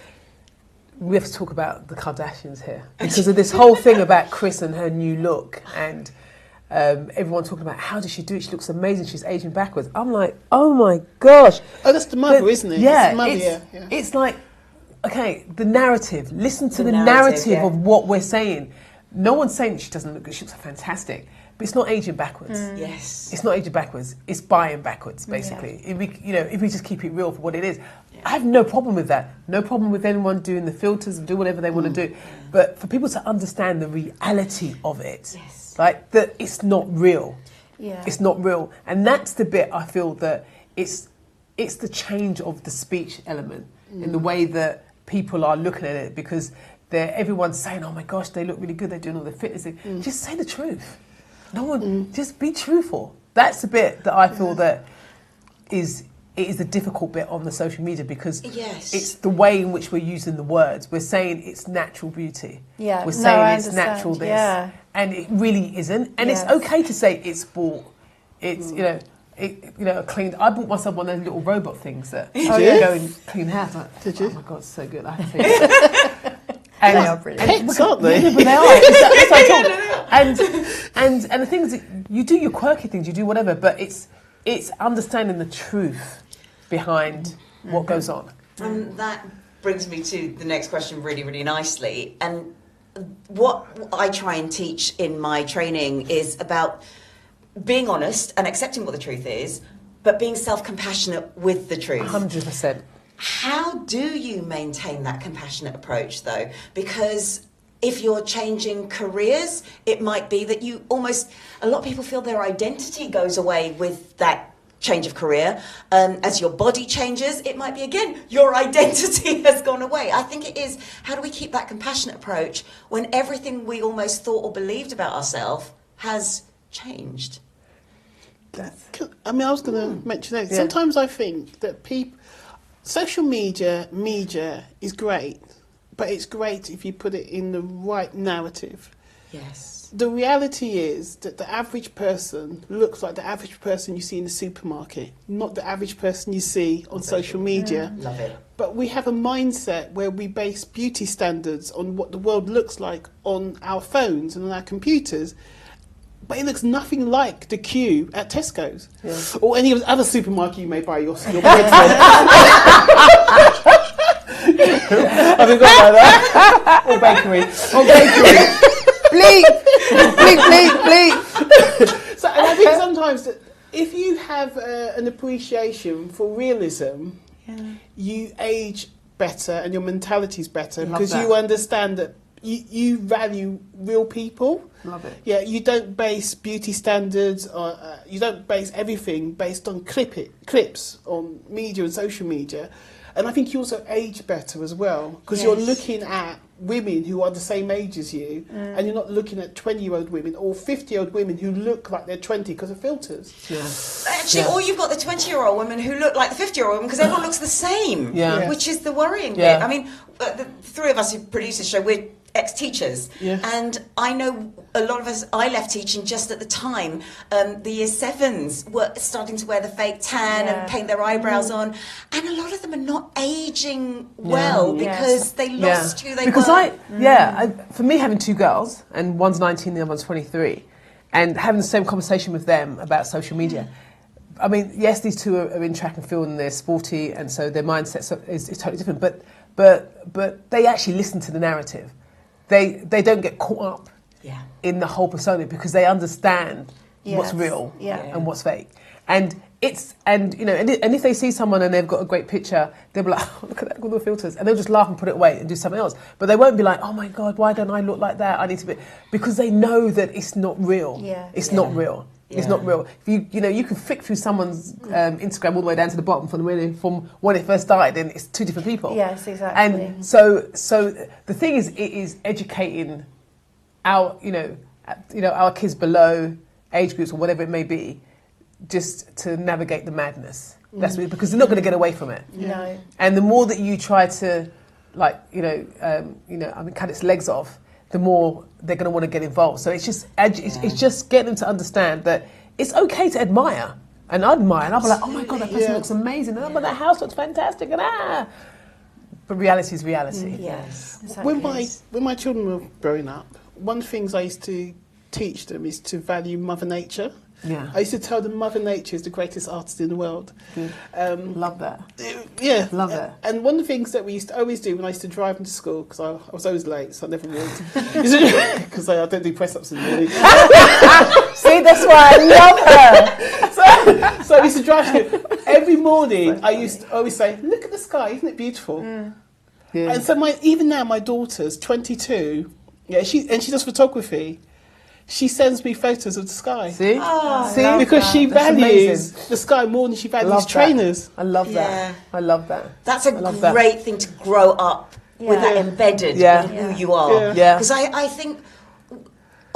[SPEAKER 2] to talk about the Kardashians here, because of this whole thing about Kris and her new look, and everyone talking about how does she do it? She looks amazing. She's aging backwards. I'm like, oh my gosh.
[SPEAKER 3] Oh, that's the mother, isn't it?
[SPEAKER 2] Yeah,
[SPEAKER 3] it's the mother,
[SPEAKER 2] it's like, okay, the narrative. Listen to the narrative of what we're saying. No one's saying she doesn't look good. She looks fantastic. but it's not aging backwards.
[SPEAKER 1] Yes.
[SPEAKER 2] It's not aging backwards. It's buying backwards, basically. If we just keep it real for what it is. I have no problem with that. No problem with anyone doing the filters and do whatever they want to do. But for people to understand the reality of it, like that it's not real.
[SPEAKER 4] Yeah.
[SPEAKER 2] It's not real. And that's the bit I feel that it's the change of the speech element in the way that people are looking at it, because everyone's saying, oh my gosh, they look really good, they're doing all the fitness thing. Just say the truth. No one, just be truthful. That's the bit that I feel that it is the difficult bit on the social media, because it's the way in which we're using the words. We're saying it's natural beauty.
[SPEAKER 4] Yeah.
[SPEAKER 2] We're saying
[SPEAKER 4] I
[SPEAKER 2] it's
[SPEAKER 4] understand.
[SPEAKER 2] natural this.
[SPEAKER 4] Yeah.
[SPEAKER 2] And it really isn't. And it's okay to say it's sport. It's, clean. I bought myself one of those little robot things that go and clean house.
[SPEAKER 3] Did you?
[SPEAKER 2] Oh my God, it's so good. I have to say it. And
[SPEAKER 4] they are brilliant.
[SPEAKER 3] Pets, aren't they?
[SPEAKER 2] Yeah, but they are. That's what I thought. And the thing is, you do your quirky things, you do whatever, but it's understanding the truth behind what goes on.
[SPEAKER 1] And that brings me to the next question really, really nicely. And what I try and teach in my training is about being honest and accepting what the truth is, but being self-compassionate with the truth.
[SPEAKER 2] 100%.
[SPEAKER 1] How do you maintain that compassionate approach, though? Because if you're changing careers, it might be that a lot of people feel their identity goes away with that change of career. As your body changes, it might be, again, your identity has gone away. I think it is, how do we keep that compassionate approach when everything we almost thought or believed about ourselves has changed?
[SPEAKER 3] I was going to mention that. Sometimes I think that social media is great, but it's great if you put it in the right narrative.
[SPEAKER 1] Yes.
[SPEAKER 3] The reality is that the average person looks like the average person you see in the supermarket, not the average person you see on social media.
[SPEAKER 1] Love it.
[SPEAKER 3] But we have a mindset where we base beauty standards on what the world looks like on our phones and on our computers. But it looks nothing like the queue at Tesco's or any other supermarket you may buy your bread from. I think I know that. Or bakery. Bleep. So, and I think sometimes that if you have an appreciation for realism, you age better and your mentality's better, because you understand that you value real people.
[SPEAKER 2] Love it.
[SPEAKER 3] Yeah, you don't base beauty standards, or you don't base everything based on clips on media and social media. And I think you also age better as well, because you're looking at women who are the same age as you, and you're not looking at 20-year-old women or 50-year-old women who look like they're 20 because of filters.
[SPEAKER 1] Actually, or you've got the 20-year-old women who look like the 50-year-old woman because everyone looks the same, which is the worrying bit. I mean, the three of us who produce this show, we're ex-teachers, and I know a lot of us, I left teaching just at the time the year 7s were starting to wear the fake tan and paint their eyebrows on, and a lot of them are not aging well because they lost who they were.
[SPEAKER 2] For me, having two girls, and one's 19 and the other one's 23, and having the same conversation with them about social media, I mean, yes, these two are in track and field and they're sporty, and so their mindset is totally different, but they actually listen to the narrative. They don't get caught up in the whole persona, because they understand what's real and what's fake. And if they see someone and they've got a great picture, they'll be like, oh, look at that, all the filters, and they'll just laugh and put it away and do something else. But they won't be like, oh my God, why don't I look like that? I need to be, because they know that it's not real. It's not real. It's not real. If you can flick through someone's Instagram all the way down to the bottom from when it first started, and it's two different people.
[SPEAKER 4] Yes, exactly.
[SPEAKER 2] And so the thing is, it is educating our our kids below age groups or whatever it may be, just to navigate the madness. That's really, because they're not going to get away from it.
[SPEAKER 4] No.
[SPEAKER 2] And the more that you try to, cut its legs off, the more they're going to want to get involved. So it's just getting them to understand that it's okay to admire. And I admire, and I'll be like, oh my God, that person looks amazing, and that house looks fantastic, and But reality is reality.
[SPEAKER 1] Yes.
[SPEAKER 3] When my children were growing up, one of the things I used to teach them is to value Mother Nature
[SPEAKER 2] Yeah.
[SPEAKER 3] I used to tell them Mother Nature is the greatest artist in the world.
[SPEAKER 2] Love that.
[SPEAKER 3] Yeah.
[SPEAKER 2] Love that.
[SPEAKER 3] And one of the things that we used to always do when I used to drive them to school, because I was always late, so I never walked, because I don't do press-ups in the morning.
[SPEAKER 2] See, that's why I love her.
[SPEAKER 3] So I used to drive to every morning. I used to always say, "Look at the sky, isn't it beautiful?"
[SPEAKER 2] Yeah.
[SPEAKER 3] And so even now, my daughter's 22. Yeah, she does photography. She sends me photos of the sky.
[SPEAKER 2] See?
[SPEAKER 3] See? Because she
[SPEAKER 2] That's
[SPEAKER 3] values
[SPEAKER 2] amazing.
[SPEAKER 3] the sky more than she values
[SPEAKER 2] Love
[SPEAKER 3] trainers.
[SPEAKER 2] I love that.
[SPEAKER 1] Yeah.
[SPEAKER 2] I love that.
[SPEAKER 1] That's a great thing to grow up with that embedded in who you are.
[SPEAKER 2] Yeah.
[SPEAKER 1] Because I think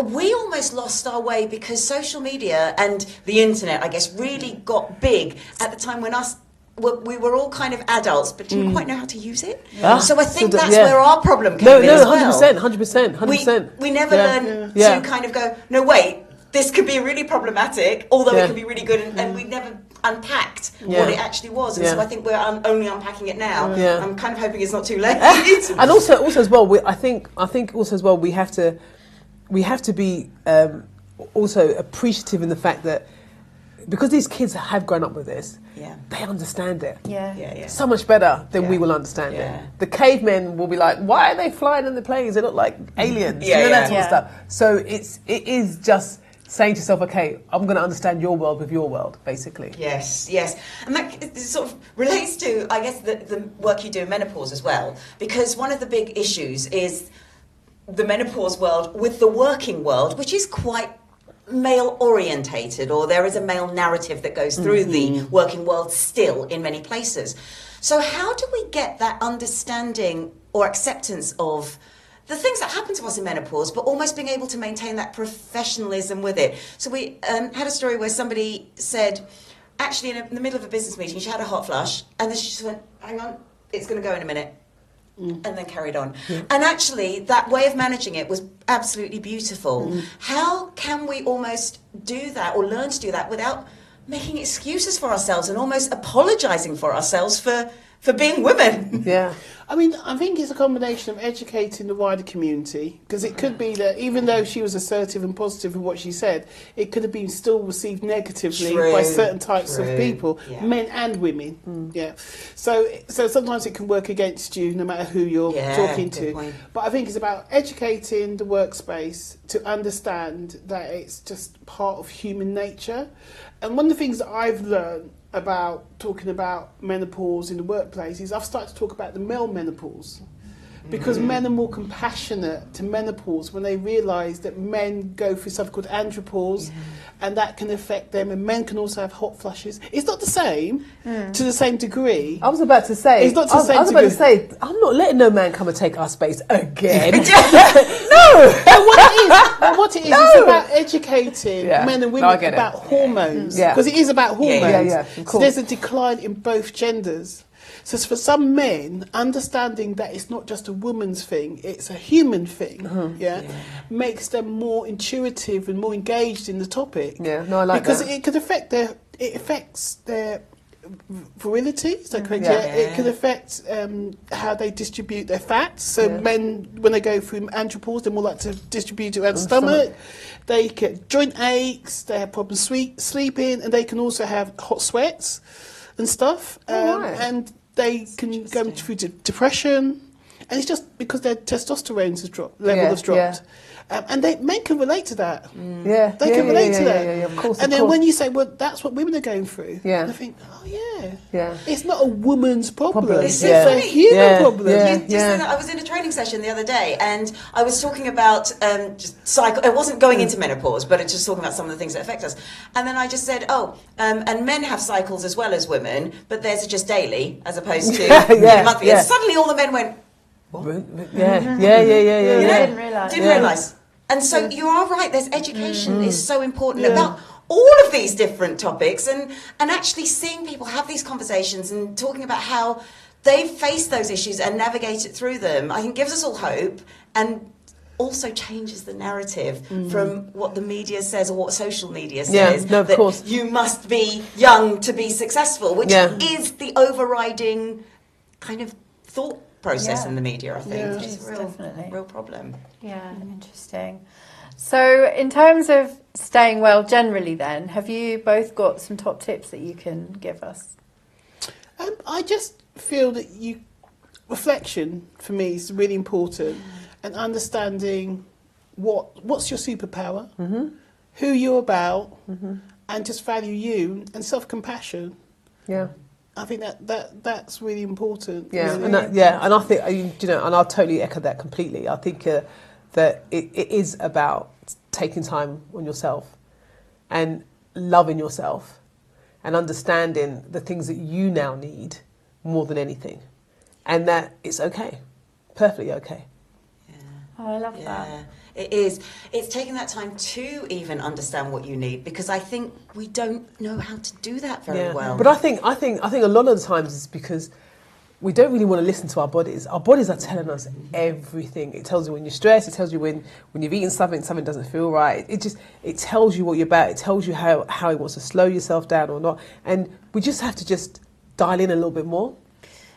[SPEAKER 1] we almost lost our way because social media and the internet, I guess, really got big at the time when we were all kind of adults but didn't quite know how to use it. So I think that's where our problem came in as well.
[SPEAKER 2] 100%.
[SPEAKER 1] We never learned to kind of go, no, wait, this could be really problematic, although it could be really good, and we never unpacked what it actually was. And so I think we're only unpacking it now. I'm kind of hoping it's not too late.
[SPEAKER 2] And also as well, I think also as well, we have to be also appreciative in the fact that because these kids have grown up with this, they understand it. So much better than we will understand it. The cavemen will be like, why are they flying in the planes? They look like aliens. That sort of stuff. So it is just saying to yourself, okay, I'm going to understand your world with your world, basically.
[SPEAKER 1] Yes. And that sort of relates to, I guess, the work you do in menopause as well. Because one of the big issues is the menopause world with the working world, which is quite male orientated, or there is a male narrative that goes through the working world still in many places. So how do we get that understanding or acceptance of the things that happen to us in menopause, but almost being able to maintain that professionalism with it? So we had a story where somebody said, actually in the middle of a business meeting, she had a hot flush, and then she just went, hang on, it's going to go in a minute. And then carried on. And actually, that way of managing it was absolutely beautiful. How can we almost do that or learn to do that without making excuses for ourselves and almost apologising for ourselves for being women?
[SPEAKER 2] Yeah.
[SPEAKER 3] I mean, I think it's a combination of educating the wider community, because it could be that even though she was assertive and positive in what she said, it could have been still received negatively by certain types of people, men and women. So sometimes it can work against you no matter who you're talking to.
[SPEAKER 1] Point.
[SPEAKER 3] But I think it's about educating the workspace to understand that it's just part of human nature. And one of the things that I've learned about talking about menopause in the workplace is I've started to talk about the male menopause, because men are more compassionate to menopause when they realise that men go through something called andropause, and that can affect them, and men can also have hot flushes. It's not the same to the same degree.
[SPEAKER 2] I was about to say,
[SPEAKER 3] it's not to the same
[SPEAKER 2] I was about
[SPEAKER 3] degree.
[SPEAKER 2] to say, I'm not letting no man come and take our space again.
[SPEAKER 3] No! What it is, it's about educating men and women about hormones. Because it is about hormones. So there's a decline in both genders. So for some men, understanding that it's not just a woman's thing, it's a human thing, makes them more intuitive and more engaged in the topic.
[SPEAKER 2] Yeah, no, I like
[SPEAKER 3] because
[SPEAKER 2] that.
[SPEAKER 3] It could affect it affects their virility, is that correct? It can affect how they distribute their fats. So men, when they go through andropause, they're more likely to distribute it around the stomach. They get joint aches, they have problems sleeping, and they can also have hot sweats and stuff. And they can go through depression, and it's just because their testosterone has dropped, has dropped. And men can relate to that. They can relate to that.
[SPEAKER 2] Of course.
[SPEAKER 3] And then when you say, well, that's what women are going through, I think, it's not a woman's problem.
[SPEAKER 1] It's so
[SPEAKER 3] It's a
[SPEAKER 1] funny.
[SPEAKER 3] human problem.
[SPEAKER 1] I was in a training session the other day, and I was talking about just cycle. I wasn't going into menopause, but it's just talking about some of the things that affect us. And then I just said, and men have cycles as well as women, but theirs are just daily as opposed to monthly. And suddenly all the men went, what?
[SPEAKER 2] Didn't
[SPEAKER 1] realise. And so you are right, there's education is so important about all of these different topics, and actually seeing people have these conversations and talking about how they've faced those issues and navigated through them, I think gives us all hope, and also changes the narrative from what the media says or what social media says.
[SPEAKER 2] Of course.
[SPEAKER 1] You must be young to be successful, which is the overriding kind of thought process in the media, I think. Which is a real problem.
[SPEAKER 4] Yeah, interesting. So in terms of staying well generally then, have you both got some top tips that you can give us?
[SPEAKER 3] I just feel that reflection for me is really important, and understanding what's your superpower, who you're about, and just value you, and self-compassion.
[SPEAKER 2] Yeah.
[SPEAKER 3] I think that's really important.
[SPEAKER 2] Yeah,
[SPEAKER 3] really.
[SPEAKER 2] and I think, and I'll totally echo that completely. I think that it is about taking time on yourself and loving yourself and understanding the things that you now need more than anything, and that it's okay, perfectly okay.
[SPEAKER 1] Yeah.
[SPEAKER 4] Oh, I love that.
[SPEAKER 1] It is. It's taking that time to even understand what you need, because I think we don't know how to do that very well.
[SPEAKER 2] But I think a lot of the times it's because we don't really want to listen to our bodies. Our bodies are telling us everything. It tells you when you're stressed. It tells you when you've eaten something doesn't feel right. It tells you what you're about. It tells you how it wants to slow yourself down or not. And we just have to just dial in a little bit more.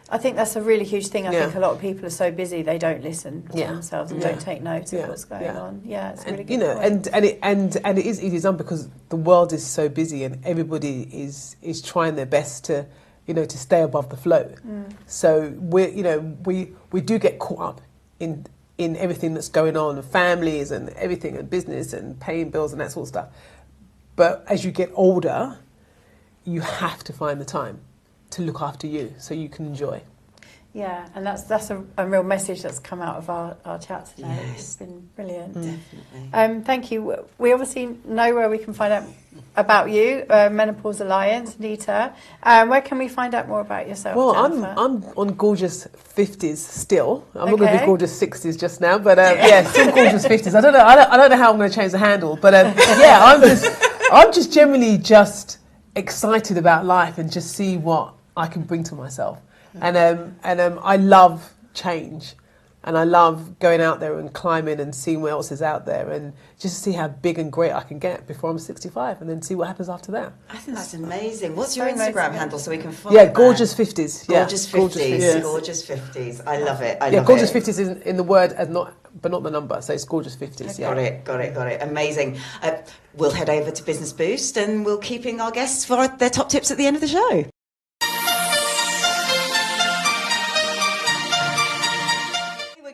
[SPEAKER 4] I think that's a really huge thing. I think a lot of people are so busy they don't listen to themselves and don't take note of what's going on. Yeah, it's a really good point.
[SPEAKER 2] And it is easy done because the world is so busy and everybody is trying their best to stay above the flow. So we do get caught up in everything that's going on, families and everything, and business and paying bills and that sort of stuff. But as you get older, you have to find the time to look after you so you can enjoy.
[SPEAKER 4] Yeah, and that's a real message that's come out of our chat today.
[SPEAKER 1] Yes.
[SPEAKER 4] It's been brilliant.
[SPEAKER 1] Definitely.
[SPEAKER 4] Thank you. We obviously know where we can find out about you, Menopause Alliance, Anita. Where can we find out more about yourself,
[SPEAKER 2] Well,
[SPEAKER 4] Jennifer?
[SPEAKER 2] I'm on gorgeous 50s still. I'm not going to be gorgeous 60s just now, but still gorgeous 50s. I don't know how I'm going to change the handle, but I'm just generally just excited about life and just see what I can bring to myself. And I love change, and I love going out there and climbing and seeing what else is out there, and just see how big and great I can get before I'm 65, and then see what happens after that.
[SPEAKER 1] I think that's amazing. What's your Instagram handle so we can follow?
[SPEAKER 2] Yeah, gorgeous 50s.
[SPEAKER 1] Gorgeous 50s. Gorgeous 50s. I love it.
[SPEAKER 2] Gorgeous 50s is in the word but not the number, so it's gorgeous 50s.
[SPEAKER 1] Got it. Amazing. We'll head over to Business Boost, and we'll keeping our guests for their top tips at the end of the show.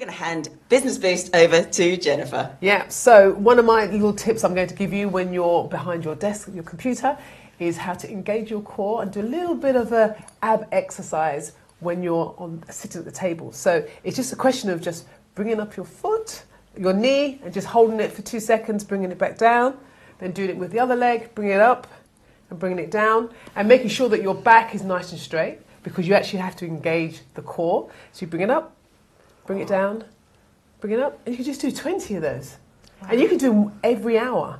[SPEAKER 1] Hand Business Boost over to Jennifer.
[SPEAKER 2] Yeah, so one of my little tips I'm going to give you when you're behind your desk, your computer, is how to engage your core and do a little bit of a ab exercise when you're sitting at the table. So it's just a question of just bringing up your foot, your knee, and just holding it for 2 seconds, bringing it back down, then doing it with the other leg, bringing it up and bringing it down, and making sure that your back is nice and straight, because you actually have to engage the core. So you bring it up, bring it down, bring it up, and you can just do 20 of those. Wow. And you can do them every hour.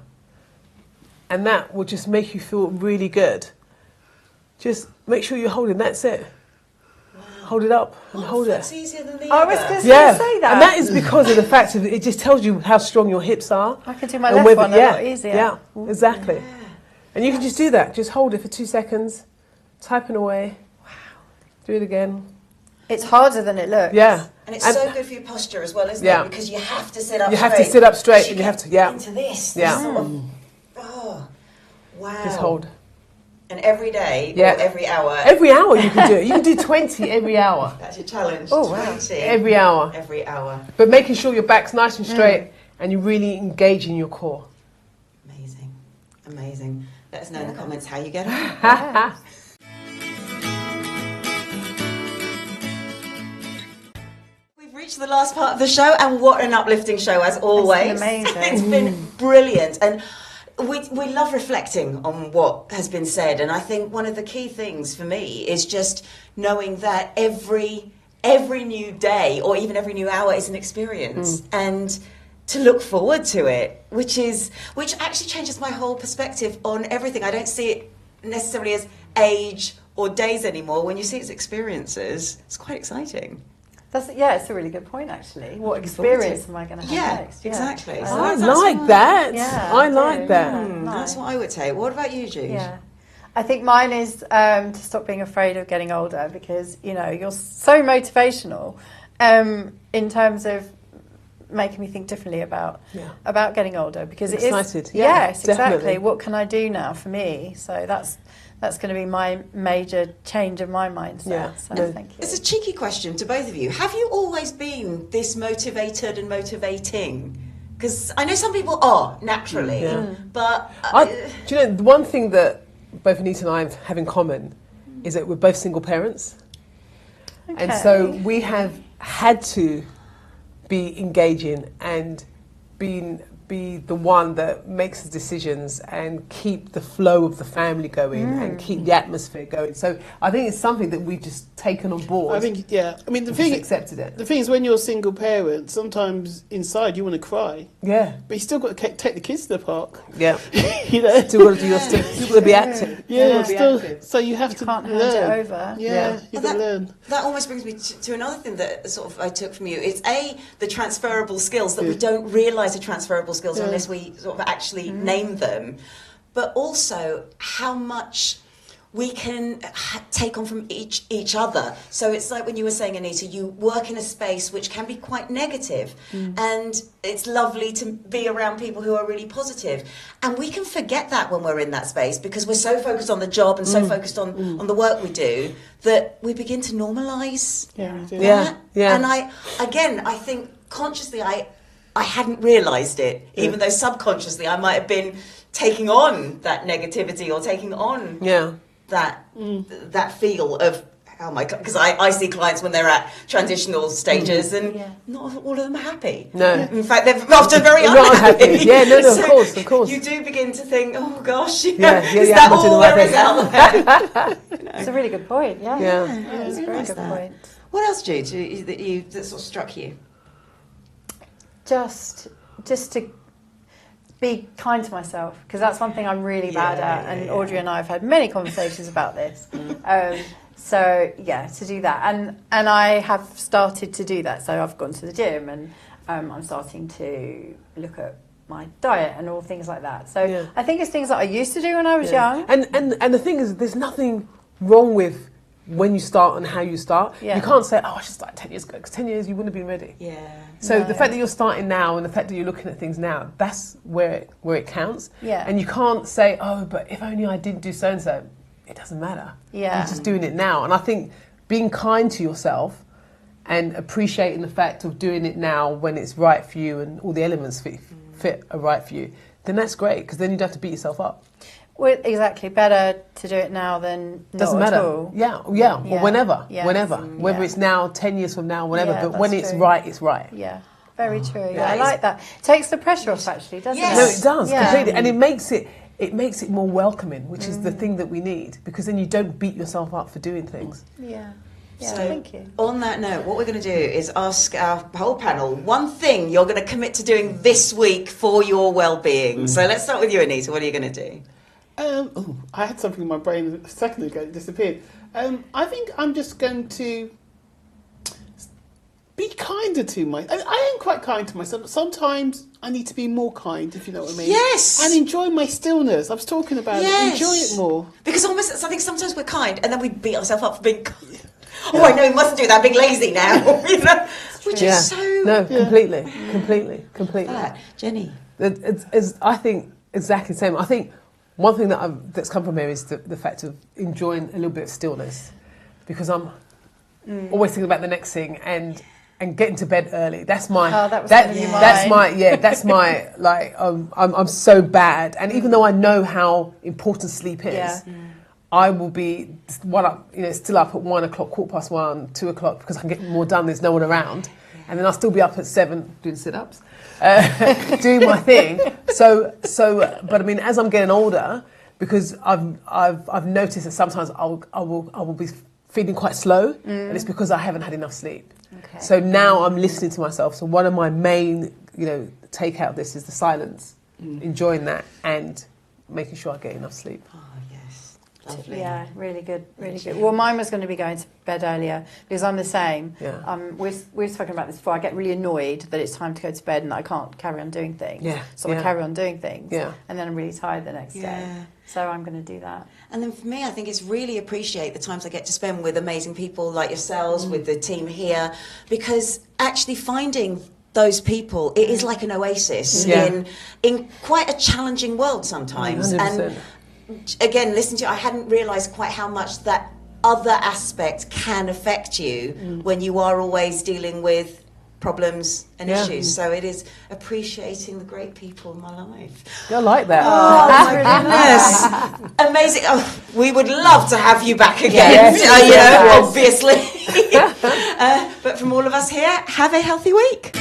[SPEAKER 2] And that will just make you feel really good. Just make sure you're holding, that's it. Wow. Hold it up and hold it.
[SPEAKER 1] That's easier than the
[SPEAKER 4] I
[SPEAKER 1] other.
[SPEAKER 4] was just going to say that.
[SPEAKER 2] And that is because of the fact that it just tells you how strong your hips are.
[SPEAKER 4] I can do my left one a lot easier.
[SPEAKER 2] Yeah, exactly. Yeah. And you can just do that. Just hold it for 2 seconds, typing away. Wow. Do it again.
[SPEAKER 4] It's harder than it looks.
[SPEAKER 2] Yeah.
[SPEAKER 1] And it's so good for your posture as well, isn't it? Because you have to sit up straight.
[SPEAKER 2] You have to sit up straight, and you have to,
[SPEAKER 1] into this. Sort of, wow.
[SPEAKER 2] Just hold.
[SPEAKER 1] And every day or every hour?
[SPEAKER 2] Every hour you can do it. You can do 20 every hour.
[SPEAKER 1] That's your challenge.
[SPEAKER 2] Oh,
[SPEAKER 1] 20.
[SPEAKER 2] Wow. Every hour.
[SPEAKER 1] Every hour.
[SPEAKER 2] But making sure your back's nice and straight and you're really engaging your core.
[SPEAKER 1] Amazing. Let us know in the comments how you get on. Reached the last part of the show, and what an uplifting show as always.
[SPEAKER 4] It's been amazing.
[SPEAKER 1] It's been brilliant, and we love reflecting on what has been said, and I think one of the key things for me is just knowing that every new day or even every new hour is an experience, and to look forward to it, which actually changes my whole perspective on everything. I don't see it necessarily as age or days anymore. When you see it as experiences, it's quite exciting.
[SPEAKER 4] It's a really good point, actually. What experience am I going to have next?
[SPEAKER 1] Yeah, exactly.
[SPEAKER 2] So I like that. Yeah, I like that.
[SPEAKER 1] That's what I would say. What about you, Jude?
[SPEAKER 4] Yeah. I think mine is to stop being afraid of getting older, because, you're so motivational in terms of making me think differently about
[SPEAKER 2] Yeah.
[SPEAKER 4] about getting older, because
[SPEAKER 2] Excited,
[SPEAKER 4] it is.
[SPEAKER 2] yeah,
[SPEAKER 4] Yes, exactly.
[SPEAKER 2] definitely.
[SPEAKER 4] What can I do now for me? So that's going to be my major change of my mindset.
[SPEAKER 2] Yeah.
[SPEAKER 4] So
[SPEAKER 2] No.
[SPEAKER 4] thank you.
[SPEAKER 1] It's a cheeky question to both of you. Have you always been this motivated and motivating? Because I know some people are naturally, but
[SPEAKER 2] do you know, the one thing that both Anita and I have in common is that we're both single parents. And so we have had to be engaging and be the one that makes the decisions and keep the flow of the family going and keep the atmosphere going. So I think it's something that we've just taken on board.
[SPEAKER 3] I think, yeah. I mean, the
[SPEAKER 2] and
[SPEAKER 3] thing,
[SPEAKER 2] just accepted it.
[SPEAKER 3] the thing is, when you're a single parent, sometimes inside you want to cry,
[SPEAKER 2] Yeah,
[SPEAKER 3] but you still got to take the kids to the park.
[SPEAKER 2] yeah.
[SPEAKER 3] You know,
[SPEAKER 2] Still got to do your stuff. Still got to be active.
[SPEAKER 3] yeah,
[SPEAKER 2] Still
[SPEAKER 3] still.
[SPEAKER 2] got to be active.
[SPEAKER 3] So you have to
[SPEAKER 4] can't hand
[SPEAKER 3] learn.
[SPEAKER 4] it over.
[SPEAKER 3] Yeah, you got to learn.
[SPEAKER 1] that almost brings me to another thing that sort of I took from you. It's the transferable skills that we don't realise are transferable skills unless we sort of actually name them, but also how much we can take on from each other. So it's like when you were saying, Anita, you work in a space which can be quite negative, and it's lovely to be around people who are really positive. And we can forget that when we're in that space because we're so focused on the job and so focused on the work we do that we begin to normalise that.
[SPEAKER 2] Yeah.
[SPEAKER 1] And I think consciously I hadn't realised it, even though subconsciously I might have been taking on that negativity or taking on that feel of, oh my God, because I see clients when they're at transitional stages and not all of them are happy.
[SPEAKER 2] No.
[SPEAKER 1] In fact, they're often very
[SPEAKER 2] They're not
[SPEAKER 1] unhappy.
[SPEAKER 2] happy. Yeah, no,
[SPEAKER 1] So
[SPEAKER 2] of course.
[SPEAKER 1] You do begin to think, oh gosh, is
[SPEAKER 2] yeah,
[SPEAKER 1] that all there is out there?
[SPEAKER 4] It's a really good point. Yeah,
[SPEAKER 1] It's
[SPEAKER 4] a very good point.
[SPEAKER 1] What else, Jude, that sort of struck you?
[SPEAKER 4] Just to be kind to myself, because that's one thing I'm really bad at, and Audrey and I have had many conversations about this. So to do that, and I have started to do that. So I've gone to the gym, and I'm starting to look at my diet and all things like that. So I think it's things that I used to do when I was young.
[SPEAKER 2] And the thing is, there's nothing wrong with when you start and how you start. You can't say, oh, I should start 10 years ago, because 10 years you wouldn't have been ready. So the fact that you're starting now and the fact that you're looking at things now, that's where it counts. And you can't say, oh, but if only I didn't do so-and-so. It doesn't matter. You're just doing it now. And I think being kind to yourself and appreciating the fact of doing it now when it's right for you and all the elements fit are right for you, then that's great, because then you don't have to beat yourself up.
[SPEAKER 4] Well, exactly. Better to do it now than
[SPEAKER 2] doesn't
[SPEAKER 4] not
[SPEAKER 2] matter.
[SPEAKER 4] at all.
[SPEAKER 2] Well, whenever, whether it's now, 10 years from now, whenever. But when it's right, it's right.
[SPEAKER 4] Yeah, very true. Yeah, I like that. Takes the pressure off, actually, doesn't it?
[SPEAKER 2] No, it does completely, and it makes it more welcoming, which is the thing that we need, because then you don't beat yourself up for doing things.
[SPEAKER 4] Yeah,
[SPEAKER 1] So,
[SPEAKER 4] thank you.
[SPEAKER 1] On that note, what we're going to do is ask our whole panel one thing you're going to commit to doing this week for your well-being. So let's start with you, Anita. What are you going to do?
[SPEAKER 3] I had something in my brain a second ago, it disappeared. I think I'm just going to be kinder to myself. I am quite kind to myself, but sometimes I need to be more kind, if you know what I mean.
[SPEAKER 1] Yes.
[SPEAKER 3] And enjoy my stillness. I was talking about it. Enjoy it more.
[SPEAKER 1] Because almost, I think sometimes we're kind and then we beat ourselves up for being kind. Oh, I know, we mustn't do that, I'm being lazy now. You know? Which is so...
[SPEAKER 2] No, completely.
[SPEAKER 1] Jenny?
[SPEAKER 2] It's, I think exactly the same. I think one thing that's come from here is the fact of enjoying a little bit of stillness, because I'm always thinking about the next thing and getting to bed early. That's my that's my like I'm so bad, and even though I know how important sleep is, I will be still up at 1 o'clock, 1:15, 2 o'clock, because I can get more done. There's no one around, and then I'll still be up at 7 doing sit-ups. Doing my thing. So, but I mean, as I'm getting older, because I've noticed that sometimes I will be feeling quite slow, and it's because I haven't had enough sleep.
[SPEAKER 4] Okay.
[SPEAKER 2] So now I'm listening to myself. So one of my main, take out of this is the silence, enjoying that, and making sure I get enough sleep.
[SPEAKER 1] Oh yes, lovely.
[SPEAKER 4] Yeah, really good, really good. Well, mine was going to be going to bed earlier, because I'm the same.
[SPEAKER 2] Yeah.
[SPEAKER 4] We've spoken about this before. I get really annoyed that it's time to go to bed and I can't carry on doing things.
[SPEAKER 2] Yeah.
[SPEAKER 4] So I carry on doing things.
[SPEAKER 2] Yeah.
[SPEAKER 4] And then I'm really tired the next day. So I'm going to do that.
[SPEAKER 1] And then for me, I think it's really appreciate the times I get to spend with amazing people like yourselves, with the team here, because actually finding those people, it is like an oasis in quite a challenging world sometimes.
[SPEAKER 2] 100%.
[SPEAKER 1] And again, listen to you, I hadn't realised quite how much that other aspect can affect you when you are always dealing with problems and issues. So it is appreciating the great people in my life.
[SPEAKER 2] I like that.
[SPEAKER 1] Oh my goodness. Amazing. Oh, we would love to have you back again, obviously. But from all of us here, have a healthy week.